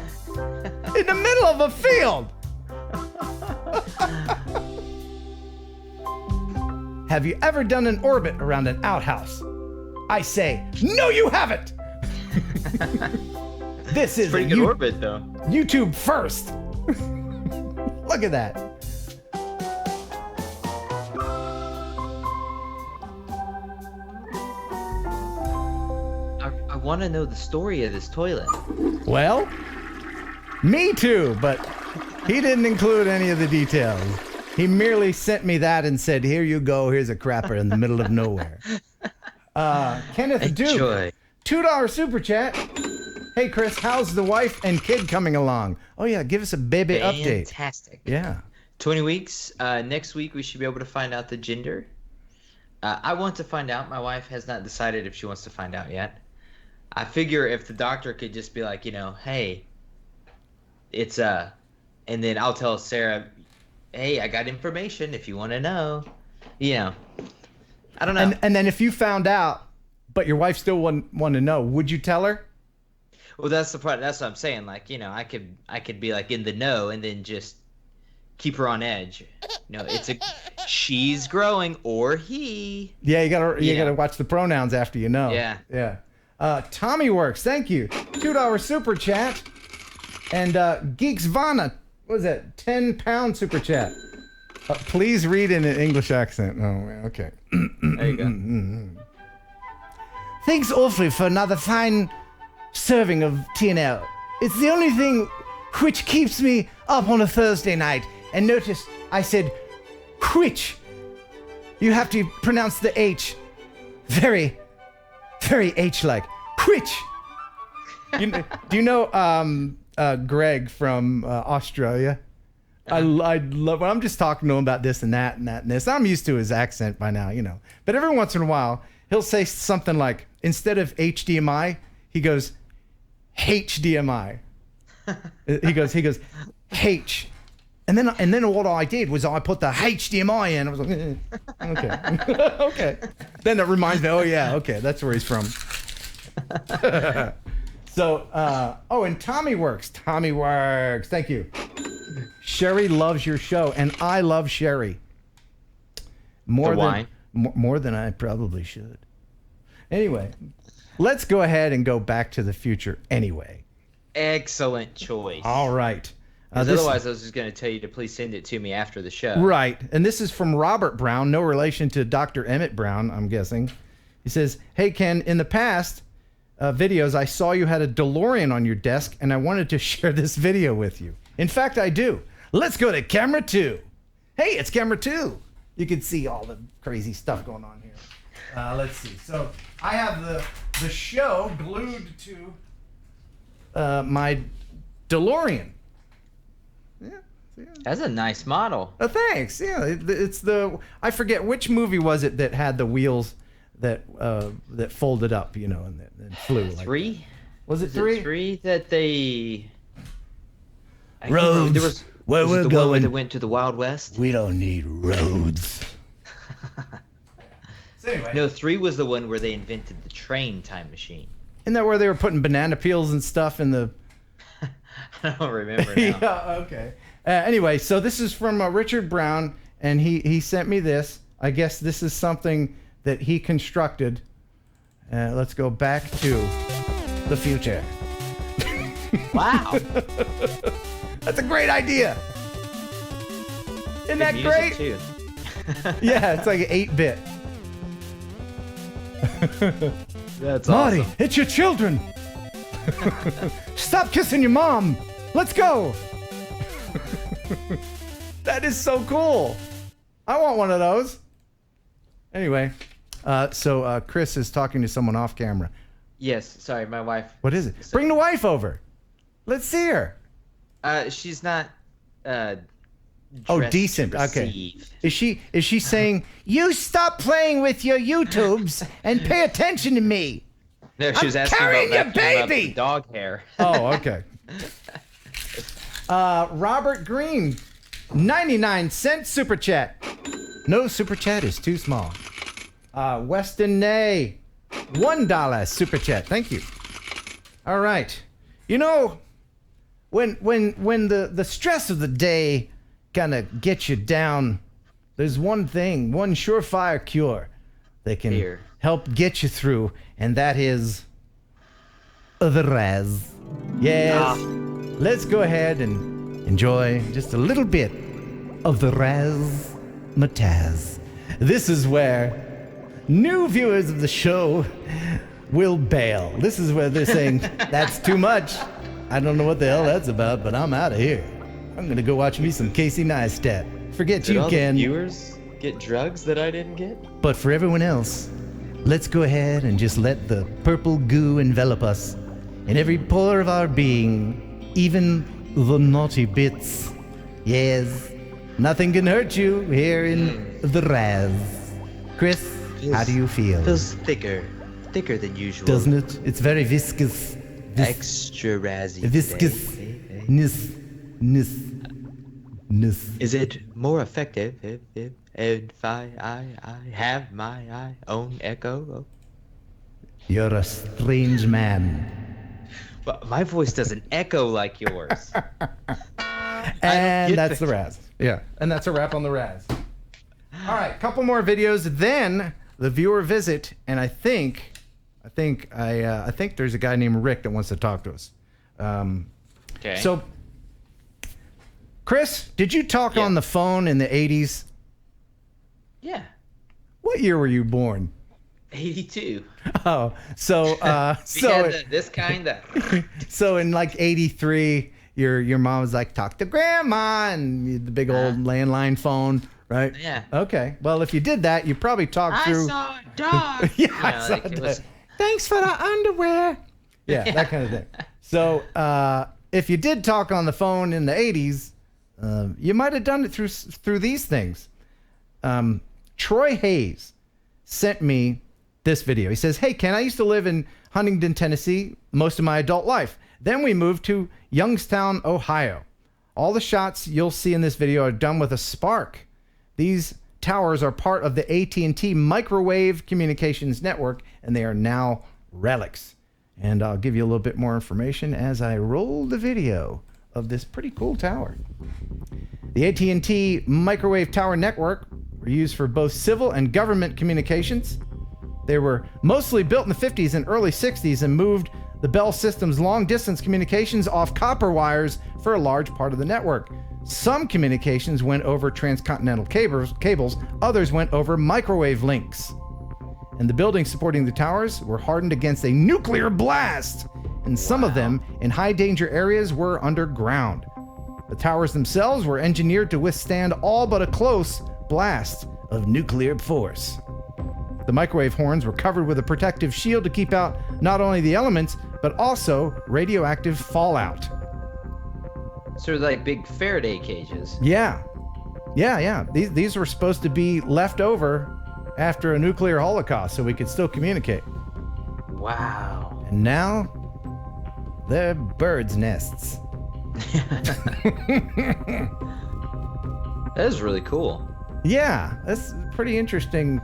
in the middle of a field. Have you ever done an orbit around an outhouse? I say, no, you haven't. This is Pretty good orbit, though. YouTube first. Look at that. I want to know the story of this toilet. Well, me too, but he didn't include any of the details. He merely sent me that and said, "Here you go. Here's a crapper in the middle of nowhere." Kenneth Duke, $2 super chat. Hey, Chris, how's the wife and kid coming along? Oh, yeah, give us a baby update. Fantastic. Yeah. 20 weeks. Next week, we should be able to find out the gender. I want to find out. My wife has not decided if she wants to find out yet. I figure if the doctor could just be like, hey, it's and then I'll tell Sarah, hey, I got information if you want to know. I don't know. And then if you found out, but your wife still wouldn't want to know, would you tell her? Well, that's the part. That's what I'm saying. Like, I could be like in the know and then just keep her on edge. No, she's growing or he. Yeah, you gotta watch the pronouns after you know. Yeah. Yeah. Tommy Works, thank you. $2 super chat. And Geeks Vana, what was that? £10 super chat. Please read in an English accent. Oh, man, okay. There you go. Thanks awfully for another fine serving of TNL. It's the only thing which keeps me up on a Thursday night. And notice I said which. You have to pronounce the H very, very H-like. Which. Do you know Greg from Australia? I love. I'm just talking to him about this and that and that and this. I'm used to his accent by now, you know. But every once in a while, he'll say something like, instead of HDMI, he goes HDMI. he goes H. And then what I did was I put the HDMI in. I was like, okay, okay. Then it reminds me. Oh yeah, okay, that's where he's from. So, and Tommy Works. Tommy Works. Thank you. Sherry loves your show, and I love Sherry more than I probably should. Anyway, let's go ahead and go back to the future. Anyway, excellent choice. All right. Otherwise, I was just going to tell you to please send it to me after the show. Right, and this is from Robert Brown, no relation to Dr. Emmett Brown, I'm guessing. He says, "Hey Ken, in the past videos, I saw you had a DeLorean on your desk, and I wanted to share this video with you. In fact, I do. Let's go to camera 2. Hey, it's camera 2. You can see all the crazy stuff going on here. Let's see. So I have the show glued to my DeLorean. Yeah. That's a nice model. Thanks. Yeah, it's I forget which movie was it that had the wheels that folded up, you know, and flew. Like 3? That. Was it 3? 3 that they. Roads. There was where we're the going. one that went to the Wild West. We don't need roads. So anyway. No, 3 was the one where they invented the train time machine. Isn't that where they were putting banana peels and stuff in the? I don't remember now. Yeah. Okay. Anyway, so this is from Richard Brown, and he sent me this. I guess this is something that he constructed. Let's go back to the future. Wow. That's a great idea. Isn't that Good great? music, too. Yeah, it's like 8-bit. That's Marty, awesome. it's your children. Stop kissing your mom. Let's go. That is so cool. I want one of those. Anyway, so Chris is talking to someone off camera. Yes, sorry, my wife. What is it? Bring the wife over. Let's see her. She's not. Decent. Okay. Is she saying you stop playing with your YouTubes and pay attention to me? No, she was asking carrying about your vacuuming up baby. the dog hair. Oh, okay. Robert Green, 99-cent super chat. No super chat is too small. Weston Nay, $1 super chat. Thank you. All right. You know, when the stress of the day kind of gets you down, there's one thing, one surefire cure that can help get you through, and that is the Raz. Yes. Let's go ahead and enjoy just a little bit of the Razzmatazz. This is where new viewers of the show will bail. This is where they're saying, that's too much. I don't know what the hell that's about, but I'm out of here. I'm going to go watch me some Casey Neistat. Forget Did you, all Ken. the viewers get drugs that I didn't get? But for everyone else, let's go ahead and just let the purple goo envelop us in every pore of our being, even the naughty bits. Yes, nothing can hurt you here in the Raz. Chris, how do you feel? Feels thicker than usual. Doesn't it? It's very viscous. Extra razzy. Viscous. Today. Ness. Is it more effective if I have my own echo? You're a strange man. But my voice doesn't echo like yours. And that's the Raz. Yeah, and that's a wrap on the Raz. All right, couple more videos, then the viewer visit, and I think there's a guy named Rick that wants to talk to us. Okay. So, Chris, did you talk on the phone in the 80s? Yeah. What year were you born? 82. Oh, so This kind of. So in like 83, your mom was like, talk to grandma, and the big old landline phone, right? Yeah. Okay. Well, if you did that, you probably talked through. I saw a dog. Yeah, I saw like, a it dog. was- Thanks for the underwear. Yeah, that kind of thing. So if you did talk on the phone in the 80s, you might have done it through these things. Troy Hayes sent me this video. He says, hey, Ken, I used to live in Huntington, Tennessee most of my adult life. Then we moved to Youngstown, Ohio. All the shots you'll see in this video are done with a Spark. These towers are part of the AT&T microwave communications network, and they are now relics. And I'll give you a little bit more information as I roll the video of this pretty cool tower. The AT&T microwave tower network were used for both civil and government communications. They were mostly built in the 50s and early 60s and moved the Bell System's long-distance communications off copper wires for a large part of the network. Some communications went over transcontinental cables, others went over microwave links. And the buildings supporting the towers were hardened against a nuclear blast, and some of them in high-danger areas were underground. The towers themselves were engineered to withstand all but a close blast of nuclear force. The microwave horns were covered with a protective shield to keep out not only the elements, but also radioactive fallout. Sort of like big Faraday cages. Yeah. These were supposed to be left over after a nuclear holocaust so we could still communicate. Wow. And now, they're birds' nests. That is really cool. Yeah, that's pretty interesting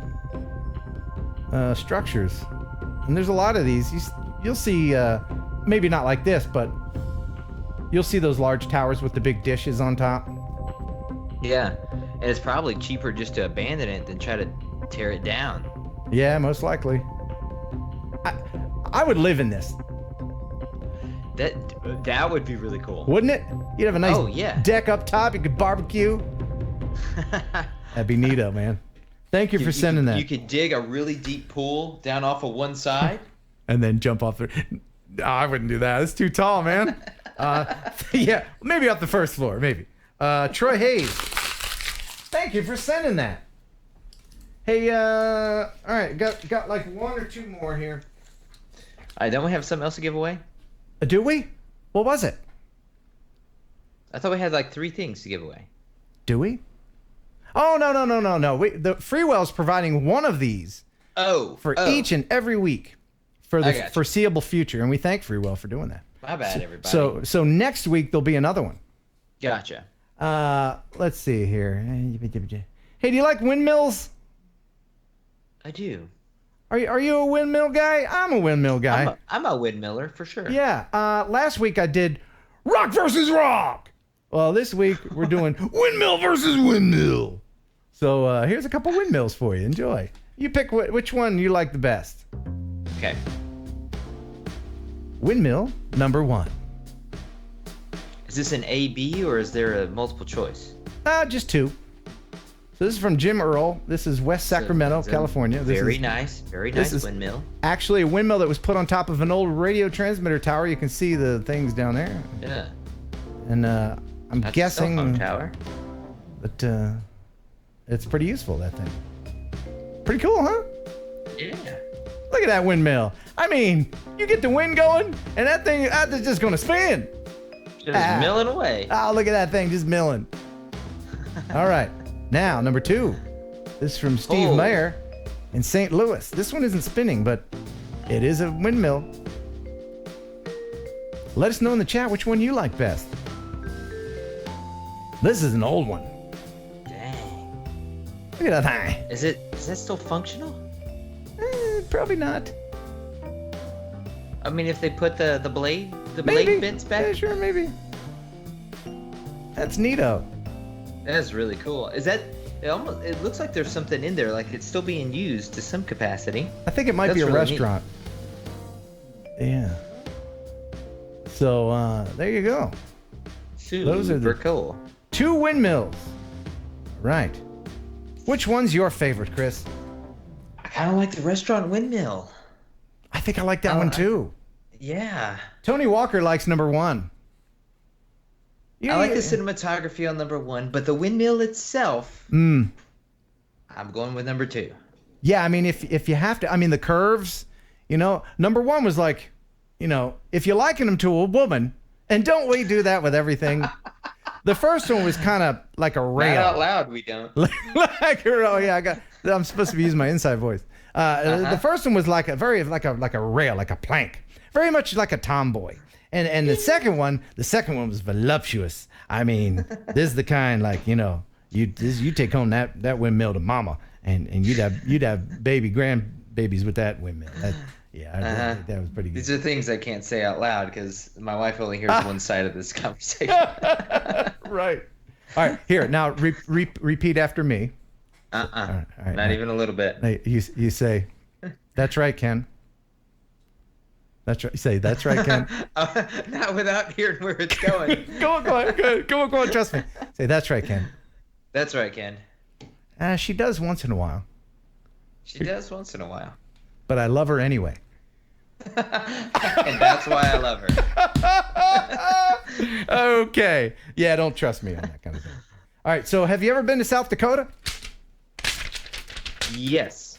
structures. And there's a lot of these. You'll see, maybe not like this, but you'll see those large towers with the big dishes on top. Yeah, and it's probably cheaper just to abandon it than try to tear it down. Yeah, most likely. I would live in this. That would be really cool. Wouldn't it? You'd have a nice deck up top. You could barbecue. That'd be neato, man. Thank you for sending that. You could dig a really deep pool down off of one side. And then jump off the... No, I wouldn't do that. It's too tall, man. Yeah, maybe off the first floor, maybe. Troy Hayes. Thank you for sending that. Hey, all right, got like one or two more here. Don't we have something else to give away? Do we? What was it? I thought we had like 3 things to give away. Do we? Oh, no. The Freewell's providing one of these for each and every week for the foreseeable future, and we thank Freewell for doing that. My bad, everybody. So next week there'll be another one. Gotcha. Let's see here. Hey, do you like windmills? I do. Are you a windmill guy? I'm a windmill guy. I'm a windmiller for sure. Yeah. Last week I did rock versus rock. Well, this week we're doing windmill versus windmill. So here's a couple windmills for you. Enjoy. You pick which one you like the best. Okay. Windmill number 1. Is this an A, B, or is there a multiple choice? Just 2. So this is from Jim Earl. This is West Sacramento, California. Very nice windmill. Actually a windmill that was put on top of an old radio transmitter tower. You can see the things down there. Yeah. And I'm guessing a cell phone tower. But it's pretty useful, that thing. Pretty cool, huh? Yeah. Look at that windmill. I mean, you get the wind going, and that thing that's just gonna spin. Just milling away. Oh, look at that thing just milling. All right. Now, number 2. This is from Steve Mayer in St. Louis. This one isn't spinning, but it is a windmill. Let us know in the chat which one you like best. This is an old one. Dang. Look at that thing. Is that still functional? Probably not. I mean, if they put the blade Maybe. bits back. Yeah, sure, maybe. That's neato. That's really cool. Is that? It looks like there's something in there, like it's still being used to some capacity. I think it might be a really restaurant. Yeah. So there you go. Those are the cool. 2 windmills. Right. Which one's your favorite, Chris? I kind of like the restaurant windmill. I think I like that one too. Yeah. Tony Walker likes number 1. I like the cinematography on number 1, but the windmill itself, I'm going with number 2. Yeah, I mean, if you have to, I mean, the curves, number 1 was like, if you're liking them to a woman, and don't we do that with everything? The first one was kind of like a rail. Not out loud, we don't. I'm supposed to be using my inside voice. The first one was like a very like a rail, like a plank, very much like a tomboy. And the second one was voluptuous. I mean, this is the kind like you take home that windmill to mama, and you'd have grandbabies with that windmill. That was pretty good. These are things I can't say out loud because my wife only hears one side of this conversation. Right. All right. Here now, repeat after me. All right, Not even a little bit. You say, "That's right, Ken." That's right. You say, "That's right, Ken." Not without hearing where it's going. Go on. Trust me. Say, "That's right, Ken." That's right, Ken. She does once in a while. She does once in a while. But I love her anyway. And that's why I love her. Okay. Yeah, don't trust me on that kind of thing. All right. So, have you ever been to South Dakota? Yes.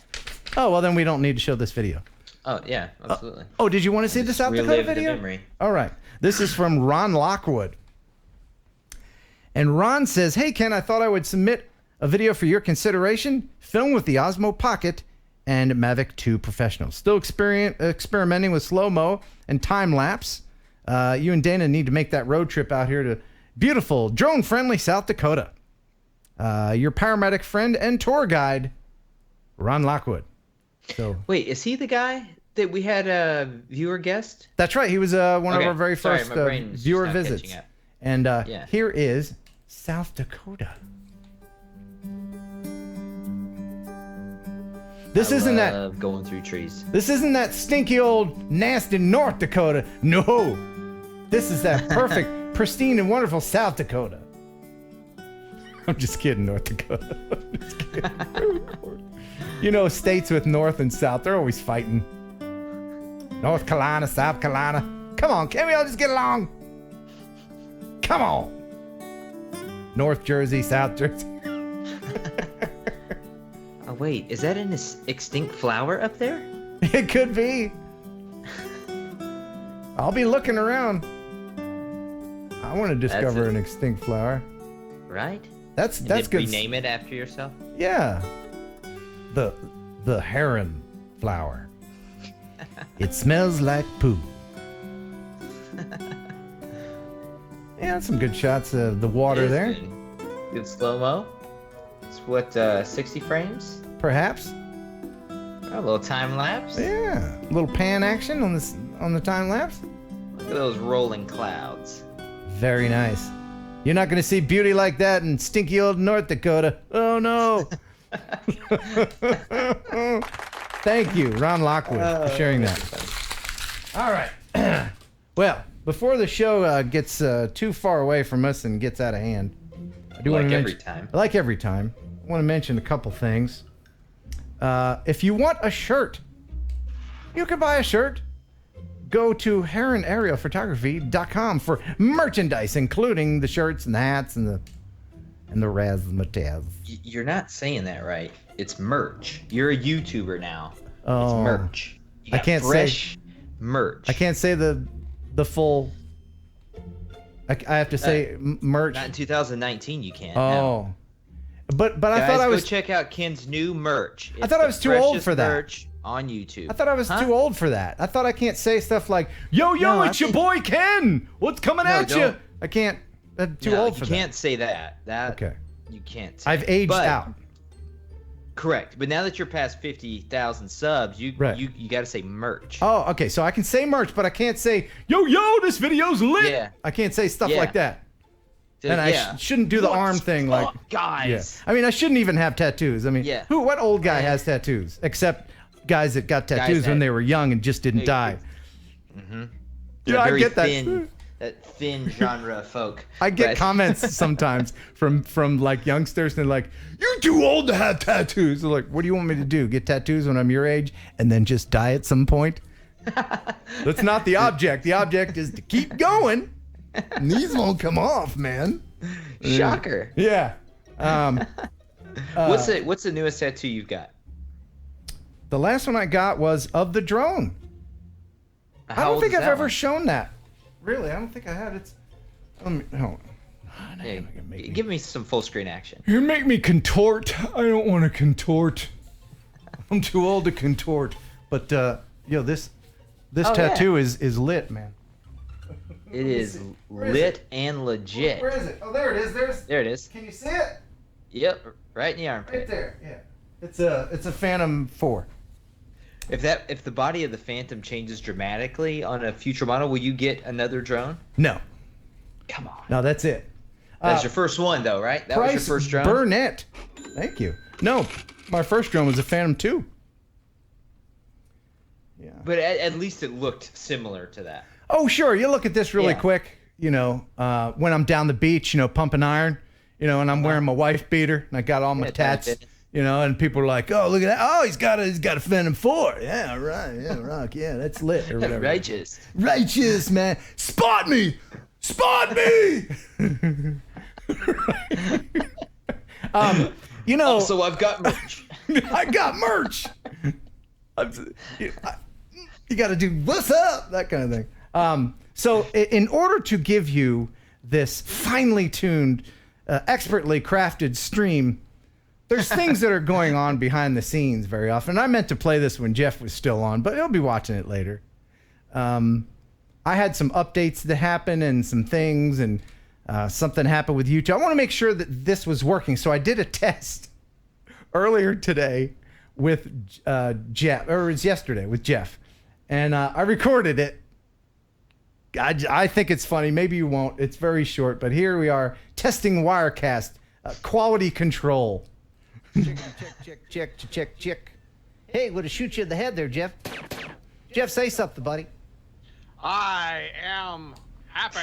Oh, well, then we don't need to show this video. Oh, yeah, absolutely. Did you want to see the South Dakota video? The memory. All right. This is from Ron Lockwood. And Ron says, "Hey, Ken, I thought I would submit a video for your consideration. Film with the Osmo Pocket and Mavic 2 Professional. Still experimenting with slow-mo and time-lapse. You and Dana need to make that road trip out here to beautiful, drone-friendly South Dakota. Your paramedic friend and tour guide, Ron Lockwood." So wait, is he the guy that we had a viewer guest? That's right. He was one of our very first viewer visits. And here is South Dakota. This isn't that going through trees. This isn't that stinky old nasty North Dakota. No, this is that perfect, pristine, and wonderful South Dakota. I'm just kidding, North Dakota. I'm just kidding. States with North and South, they're always fighting. North Carolina, South Carolina. Come on, can't we all just get along? Come on. North Jersey, South Jersey. Oh, wait, is that an extinct flower up there? It could be. I'll be looking around. I want to discover an extinct flower. Right? That's good. Rename it after yourself? Yeah. The Heron flower. It smells like poo. Yeah, some good shots of the water there. Good slow-mo. It's what, 60 frames? Perhaps. A little time lapse. Yeah, a little pan action on the time lapse. Look at those rolling clouds. Very nice. You're not going to see beauty like that in stinky old North Dakota. Oh no. Thank you, Ron Lockwood, for sharing that. All right. Well, before the show gets too far away from us and gets out of hand, I do want to mention. Like every time, I want to mention a couple things. If you want a shirt, you can buy a shirt. Go to heronaerialphotography.com for merchandise, including the shirts and the hats and the razzmatazz. You're not saying that right. It's merch. You're a YouTuber now. Oh, it's merch. You got I can't fresh merch. I can't say the full. I have to say merch. Not in 2019. You can't. Oh. No. But Guys, I thought I was. Go check out Ken's new merch. I thought I was too old for that. Merch on YouTube. I thought I was too old for that. I thought I can't say stuff like, "Yo, it's your boy Ken. What's coming at you?" I can't. I'm too old for that. You can't say that. Okay. You can't. Say I've aged out. Correct. But now that you're past 50,000 subs, you got to say merch. Oh, okay. So I can say merch, but I can't say, "Yo, this video's lit." Yeah. I can't say stuff like that. And I shouldn't do the arm thing like guys. Yeah. I mean, I shouldn't even have tattoos. I mean, Yeah. what old guy has tattoos? Except guys that got tattoos when they were young and just didn't die. Mm-hmm. Yeah, I get that. That thin genre of folk. I get comments sometimes from like youngsters, and they're like, "You're too old to have tattoos." They're like, "What do you want me to do? Get tattoos when I'm your age and then just die at some point?" That's not the object. The object is to keep going. And these won't come off, man. Shocker. Yeah. What's the newest tattoo you've got? The last one I got was of the drone. I don't think I've ever shown that. Really, I don't think I had it. Hold on. Hey, give me some full screen action. You make me contort. I don't want to contort. I'm too old to contort. But this tattoo is lit, man. It is lit and legit. Where is it? Oh, there it is. There it is. Can you see it? Yep, right in the armpit. Right there. Yeah. It's a Phantom 4. If the body of the Phantom changes dramatically on a future model, will you get another drone? No. Come on. No, that's it. That's your first one, though, right? That was your first drone? Burnett. Thank you. No, my first drone was a Phantom 2. Yeah. But at least it looked similar to that. Oh, sure. You look at this really quick, when I'm down the beach, pumping iron, and I'm wearing my wife beater, and I got all my tats. And people are like, "Oh, look at that! Oh, he's got a Phantom 4. Yeah, right. Yeah, rock. Yeah, that's lit or whatever." Righteous, man. Spot me. Also, I've got merch. I got merch. You got to do what's up, that kind of thing. So, in order to give you this finely tuned, expertly crafted stream. There's things that are going on behind the scenes very often. I meant to play this when Jeff was still on, but he'll be watching it later. I had some updates that happened and some things, and something happened with YouTube. I want to make sure that this was working, so I did a test earlier today with Jeff, or it was yesterday with Jeff, and I recorded it. I think it's funny. Maybe you won't. It's very short, but here we are testing Wirecast quality control. Check. Hey, would have shoot you in the head there, Jeff. Jeff, say something, buddy. I am happy.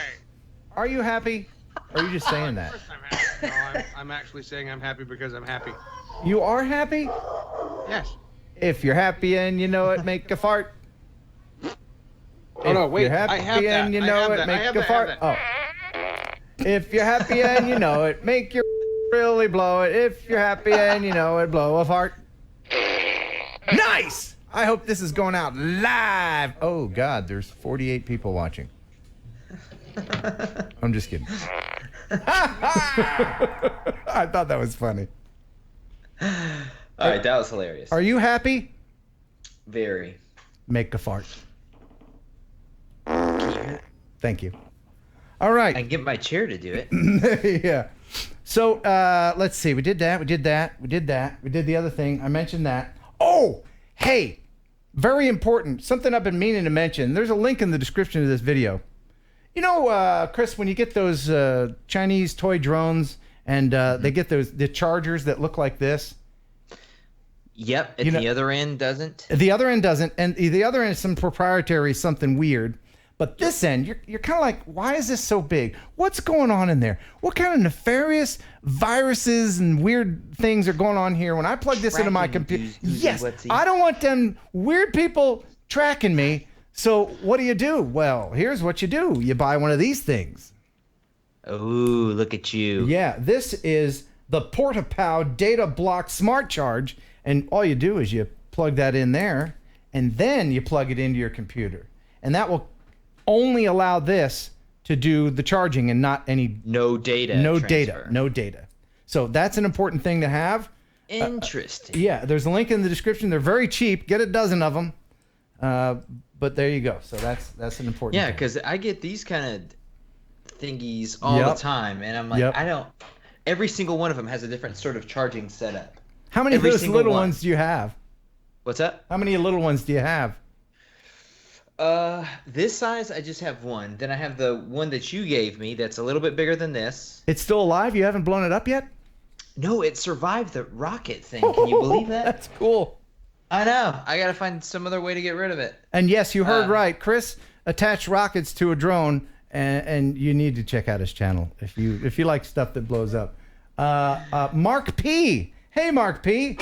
Are you happy? Or are you just saying that? I'm happy. No, I'm actually saying I'm happy because I'm happy. You are happy? Yes. If you're happy and you know it, make a fart. Oh, no, wait. If you're happy I have that. and you know it, make a fart. Oh. If you're happy and you know it, make your really blow it. If you're happy and you know it, blow a fart. Nice! I hope this is going out live. Oh, God, there's 48 people watching. I'm just kidding. I thought that was funny. All right, that was hilarious. Are you happy? Very. Make a fart. Thank you. All right. I can get my chair to do it. Yeah. So let's see. We did that. We did the other thing. I mentioned that. Oh, hey, very important. Something I've been meaning to mention. There's a link in the description of this video. You know, Chris, when you get those Chinese toy drones and they get the chargers that look like this. Yep. And the other end doesn't. The other end doesn't, and the other end is some proprietary something weird. But this end, you're kind of like, why is this so big? What's going on in there? What kind of nefarious viruses and weird things are going on here? When I plug this into my computer, yes, I don't want them weird people tracking me. So what do? Well, here's what you do. You buy one of these things. Ooh, look at you. Yeah, this is the Portapow Data Block Smart Charge. And all you do is you plug that in there, and then you plug it into your computer. And that will only allow this to do the charging and not any no data. So that's an important thing to have. Interesting. Yeah, there's a link in the description. They're very cheap. Get a dozen of them. But there you go. So that's an important thing. Yeah, because I get these kind of thingies all the time, and I'm like, I don't. Every single one of them has a different sort of charging setup. How many of those little ones do you have? What's that? How many little ones do you have? This size, I just have one. Then I have the one that you gave me that's a little bit bigger than this. It's still alive? You haven't blown it up yet? No, it survived the rocket thing. Can you believe that? That's cool. I know. I gotta find some other way to get rid of it. And yes, you heard right. Chris attached rockets to a drone, and you need to check out his channel if you like stuff that blows up. Mark P. Hey, Mark P.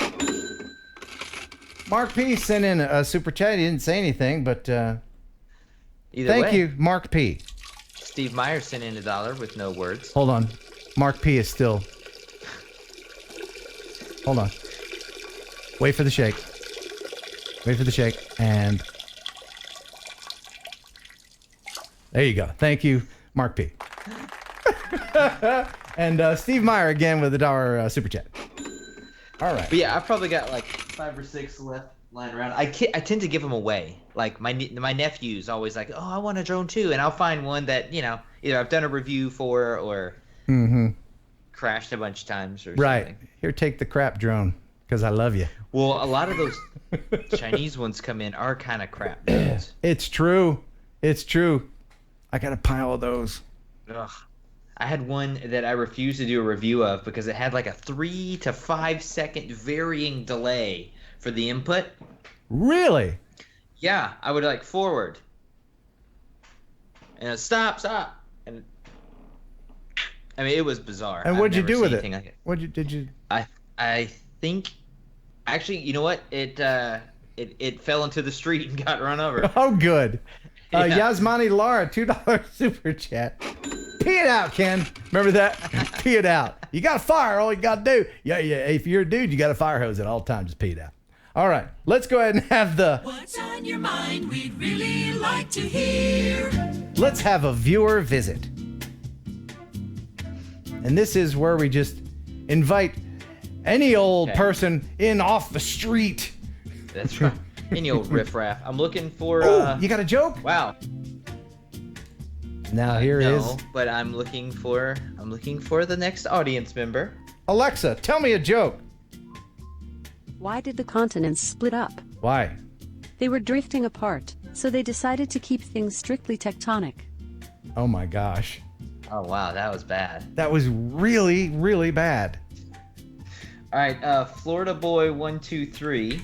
Mark P sent in a super chat. He didn't say anything, but thank you, Mark P. Steve Meyer sent in $1 with no words. Hold on. Mark P is still. Hold on. Wait for the shake. Wait for the shake. And there you go. Thank you, Mark P. And Steve Meyer again with $1 super chat. All right. But yeah, I've probably got like 5 or 6 left lying around. I tend to give them away. Like my nephew's always like, oh, I want a drone too, and I'll find one that either I've done a review for or crashed a bunch of times or something. Here, take the crap drone because I love you. Well, a lot of those Chinese ones come in are kind of crap drones. It's true. It's true. I got a pile of those. Ugh. I had one that I refused to do a review of because it had like a 3 to 5 second varying delay for the input. Really? Yeah, I would like forward and stop, and I mean it was bizarre. And what'd you do with it? Like What did you? I think actually, you know what? It fell into the street and got run over. Oh, good. Yeah. Yasmani Lara, $2 super chat. Pee it out, Ken. Remember that? Pee it out. You got to fire. All you got to do. Yeah. If you're a dude, you got to fire hose at all times. Just pee it out. All right. Let's go ahead and have the. What's on your mind? We'd really like to hear. Let's have a viewer visit. And this is where we just invite any old person in off the street. That's right. Any old riffraff. I'm looking for. You got a joke? Wow. Now here is. No, but I'm looking for the next audience member. Alexa, tell me a joke. Why did the continents split up? Why? They were drifting apart, so they decided to keep things strictly tectonic. Oh my gosh. Oh wow, that was bad. That was really, really bad. All right, Florida Boy 123.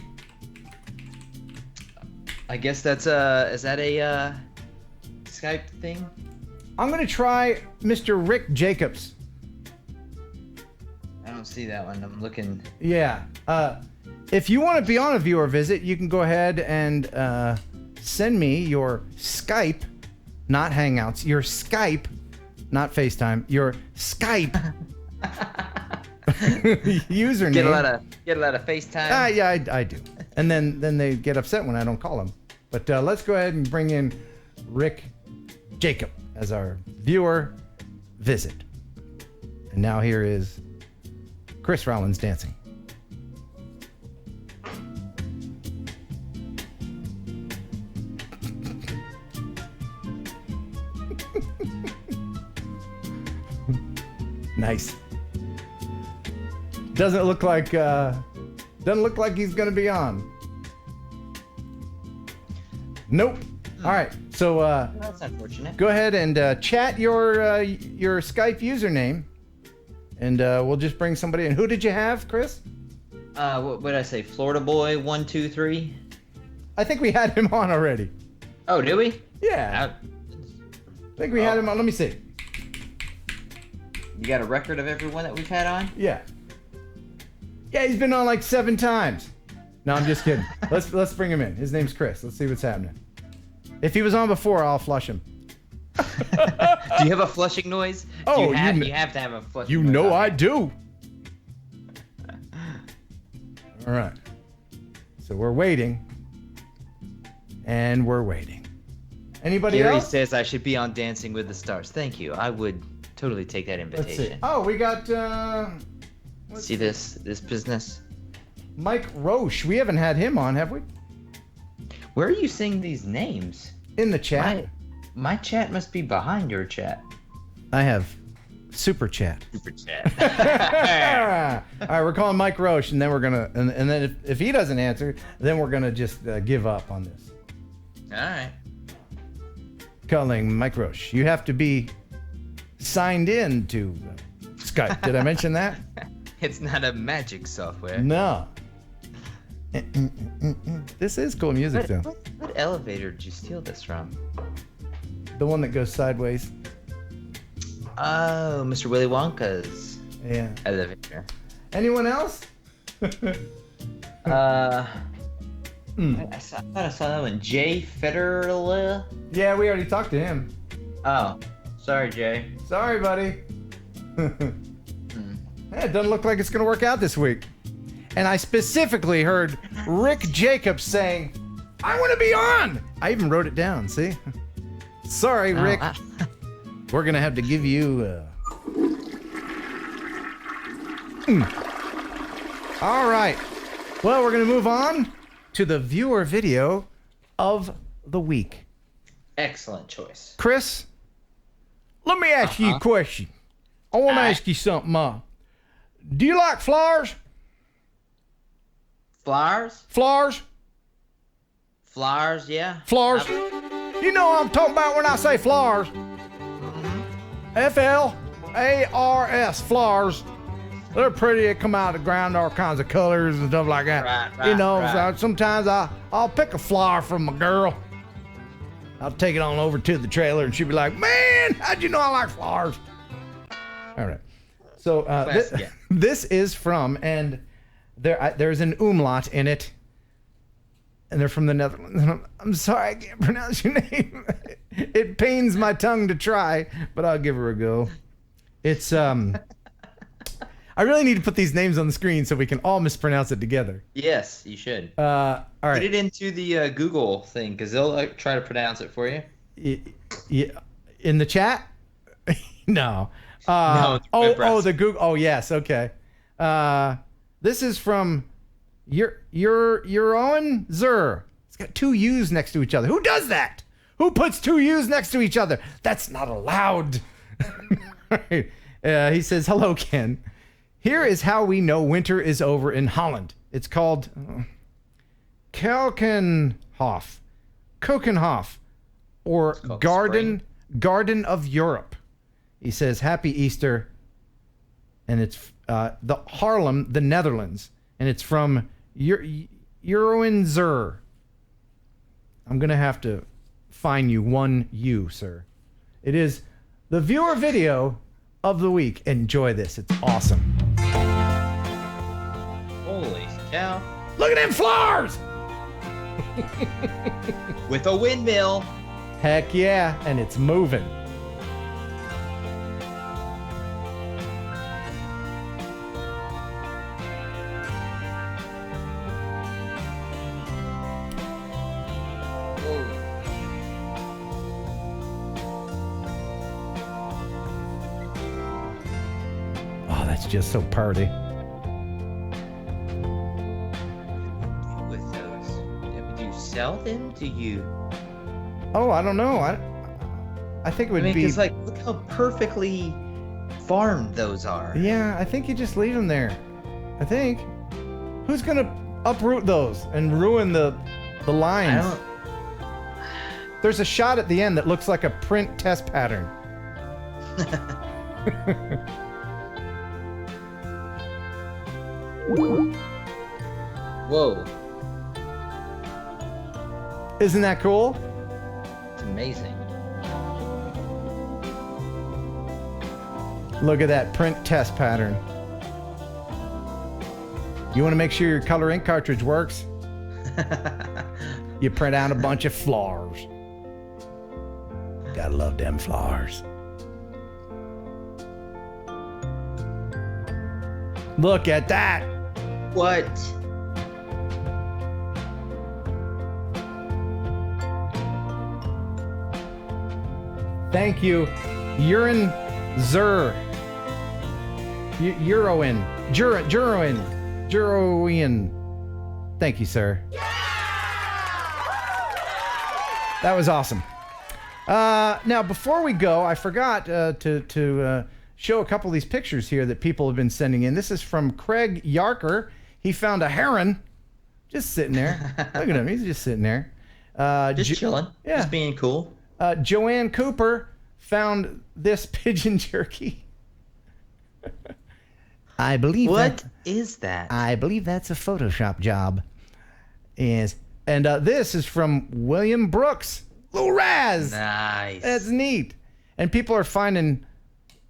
I guess that's is that a Skype thing? I'm gonna try Mr. Rick Jacobs. I don't see that one. I'm looking. Yeah. If you want to be on a viewer visit, you can go ahead and send me your Skype, not Hangouts, your Skype, not FaceTime, your Skype username. Get a lot of FaceTime. Yeah, I do. And then they get upset when I don't call them. But let's go ahead and bring in Rick Jacob as our viewer visit. And now here is Chris Rollins dancing. Nice. Doesn't look like he's gonna be on. Nope. All right. So that's unfortunate. Go ahead and chat your Skype username, and we'll just bring somebody in. Who did you have, Chris? What did I say? Florida Boy 123. I think we had him on already. Oh, did we? Yeah. I think we had him on. Let me see. You got a record of everyone that we've had on? Yeah. Yeah, he's been on like 7 times. No, I'm just kidding. Let's bring him in. His name's Chris. Let's see what's happening. If he was on before, I'll flush him. Do you have a flushing noise? Oh, you have to have a flushing noise. You know I do. All right. So we're waiting. And we're waiting. Anybody Gary else? says I should be on Dancing with the Stars. Thank you. I would totally take that invitation. Let's see. Oh, we got see this business? Mike Roche. We haven't had him on, have we? Where are you seeing these names? In the chat. My chat must be behind your chat. I have Super Chat. Super Chat. All right, we're calling Mike Roche, and then we're gonna, and then if he doesn't answer, then we're gonna just give up on this. All right. calling Mike Roche. You have to be signed in to Skype. Did I mention that? It's not a magic software. No. This is cool music, though. What elevator did you steal this from? The one that goes sideways. Oh, Mr. Willy Wonka's elevator. Anyone else? I thought I saw that one. Jay Federle? Yeah, we already talked to him. Oh, sorry, Jay. Sorry, buddy. It doesn't look like it's going to work out this week. And I specifically heard Rick Jacobs saying, I want to be on. I even wrote it down, see? Sorry, Rick. We're going to have to give you... All right. Well, we're going to move on to the viewer video of the week. Excellent choice. Chris, let me ask you a question. I want to ask you something, do you like flowers? Flowers? Flowers? Flowers, yeah. Flowers? You know what I'm talking about when I say flowers. F-L-A-R-S, flowers. They're pretty. They come out of the ground, all kinds of colors and stuff like that. Right, you know, right. So sometimes I'll pick a flower from my girl. I'll take it on over to the trailer and she'll be like, man, how'd you know I like flowers? All right. So this is from, and there's an umlaut in it, and they're from the Netherlands. I'm sorry, I can't pronounce your name. It pains my tongue to try, but I'll give her a go. It's I really need to put these names on the screen so we can all mispronounce it together. Yes, you should. All right. Put it into the Google thing, because they'll try to pronounce it for you. Yeah, in the chat? No. No, the Google. Oh, yes. Okay. This is from Heron Zur. It's got two U's next to each other. Who does that? Who puts two U's next to each other? That's not allowed. Right. He says, hello, Ken. Here is how we know winter is over in Holland. It's called Keukenhof, or Garden of Europe. He says, happy Easter. And it's the Haarlem, the Netherlands. And it's from Heron Zur. I'm going to have to fine you one U, sir. It is the viewer video of the week. Enjoy this. It's awesome. Holy cow. Look at them flowers! With a windmill. Heck yeah, and it's moving. Oh, that's just so party. With those, do you sell them? Do you? Oh, I don't know. I think it would be. It's like, look how perfectly farmed those are. Yeah, I think you just leave them there. I think. Who's gonna uproot those and ruin the lines? There's a shot at the end that looks like a print test pattern. Whoa. Isn't that cool? It's amazing. Look at that print test pattern. You want to make sure your color ink cartridge works? You print out a bunch of flowers. Gotta love them flowers. Look at that. What? Thank you, Heron Zur. Euroin. Thank you, sir. That was awesome. Now, before we go, I forgot to show a couple of these pictures here that people have been sending in. This is from Craig Yarker. He found a heron just sitting there. Look at him. He's just sitting there. Just chilling. Yeah. Just being cool. Joanne Cooper found this pigeon jerky. I believe What is that? I believe that's a Photoshop job. And this is from William Brooks. Lil Raz. Nice. That's neat. And people are finding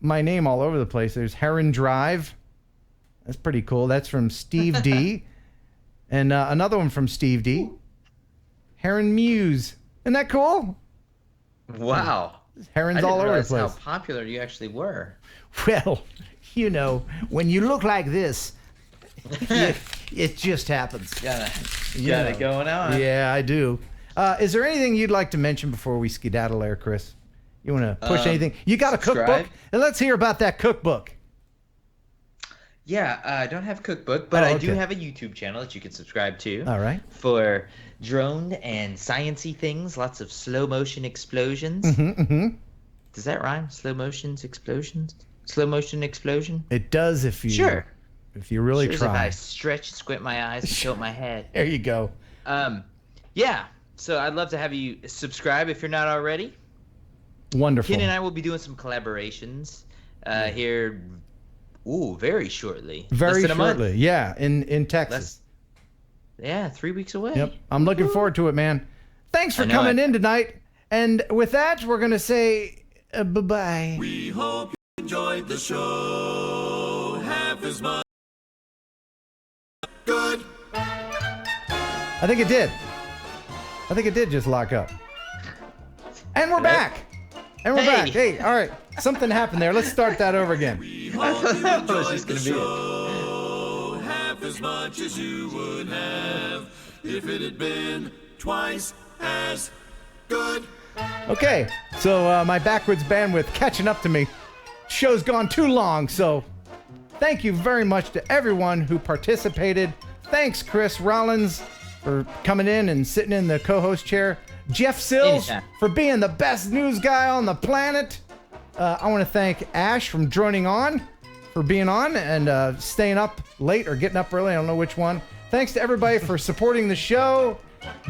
my name all over the place. There's Heron Drive. That's pretty cool. That's from Steve D. And another one from Steve D. Heron Muse. Isn't that cool? Wow. Herons all over the place. How popular you actually were. Well, you know, when you look like this, it just happens. Got it going on. Yeah, I do. Is there anything you'd like to mention before we skedaddle there, Chris? You want to push anything? You got a cookbook? And let's hear about that cookbook. Yeah, I don't have a cookbook, but I do have a YouTube channel that you can subscribe to. All right. For drone and sciencey things, lots of slow motion explosions. Does that rhyme? Slow motions explosions? Slow motion explosion? It does if you really If try. I stretch, squint my eyes, and tilt my head. There you go. Yeah. So I'd love to have you subscribe if you're not already. Wonderful. Ken and I will be doing some collaborations here. Very shortly. Very Less than a month. shortly. Yeah, in Texas. Yeah, 3 weeks away. Yep. I'm looking forward to it, man. Thanks for coming in tonight. And with that, we're going to say bye-bye. We hope you enjoyed the show. Half as much good. I think it did. I think it did just lock up. And we're back. And we're back. Hey, all right. Something happened there. Let's start that over again. I thought that was just going to be it. Half as much as you would have if it had been twice as good. Okay, so my backwards bandwidth catching up to me. Show's gone too long, so thank you very much to everyone who participated. Thanks, Chris Rollins, for coming in and sitting in the co-host chair. Jeff Sills for being the best news guy on the planet. I want to thank Ash from DroningOn for being on and staying up late or getting up early. I don't know which one. Thanks to everybody for supporting the show.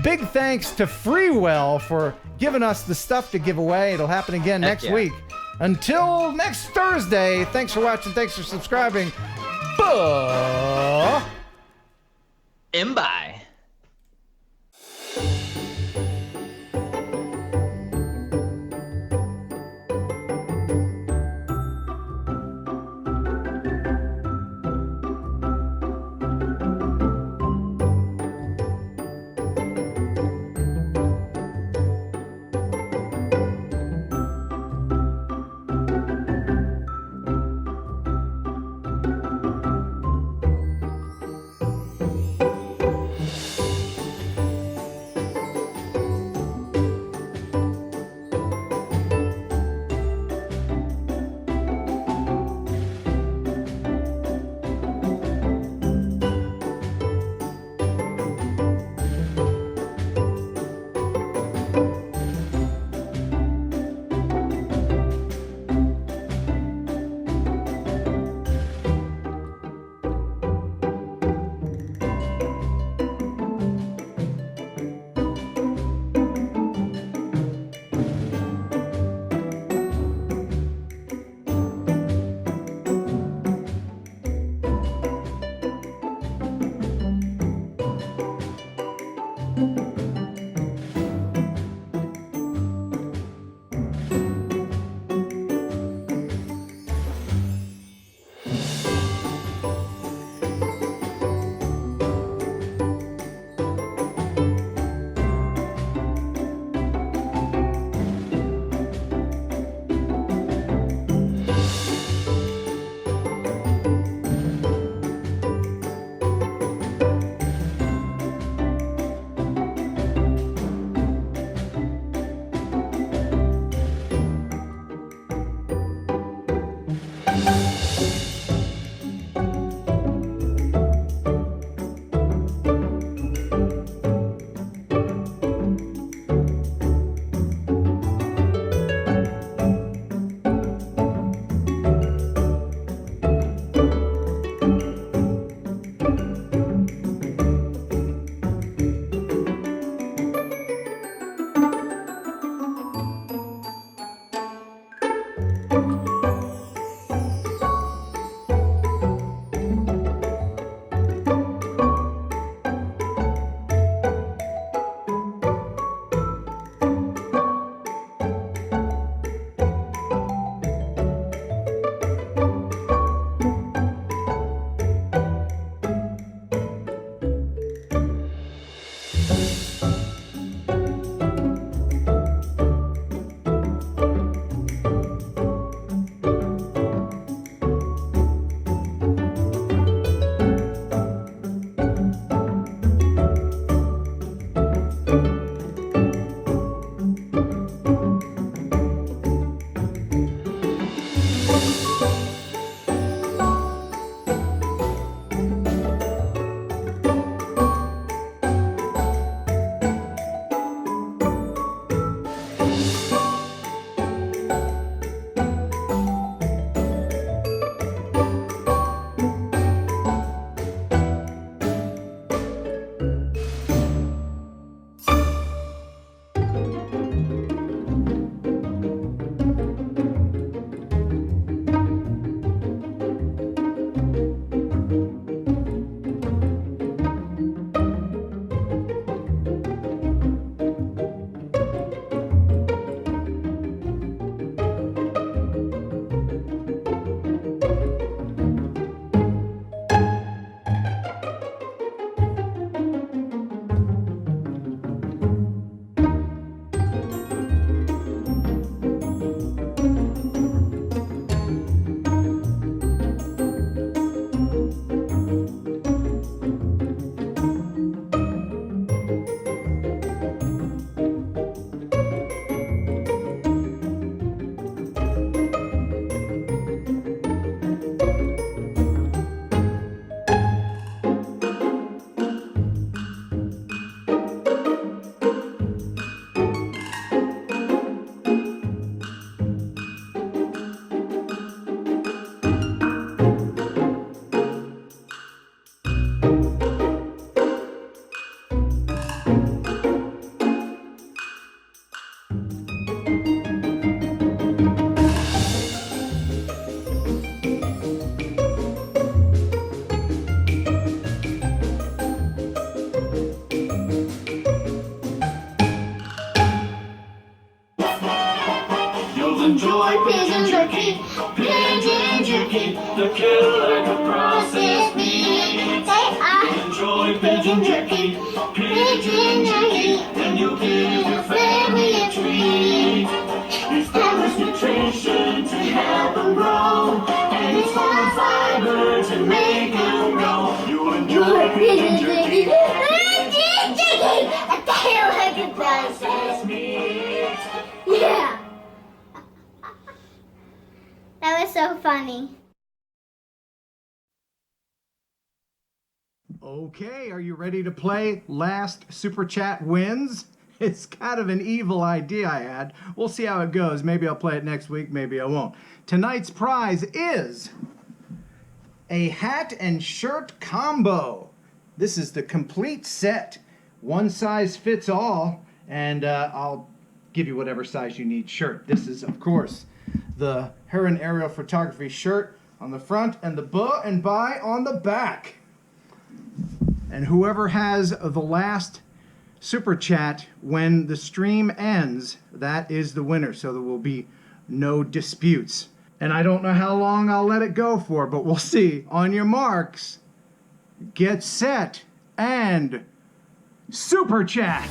Big thanks to Freewell for giving us the stuff to give away. It'll happen again next week. Until next Thursday, thanks for watching. Thanks for subscribing. Bye. Bye. The killer could process meat. Enjoy pigeon jerky, pigeon jerky, then you'll give your family a treat. It's balanced nutrition to help them grow, and it's full of fiber to make them go. You'll enjoy pigeon jerky. Pigeon jerky! A killer could process meat. Yeah! That was so funny. Okay, are you ready to play Last Super Chat Wins? It's kind of an evil idea I had. We'll see how it goes. Maybe I'll play it next week, maybe I won't. Tonight's prize is a hat and shirt combo. This is the complete set. One size fits all, and I'll give you whatever size you need shirt. This is, of course, the Heron aerial photography shirt on the front and the buh and bye on the back. And whoever has the last super chat when the stream ends, that is the winner. So there will be no disputes. And I don't know how long I'll let it go for, but we'll see. On your marks, get set, and super chat.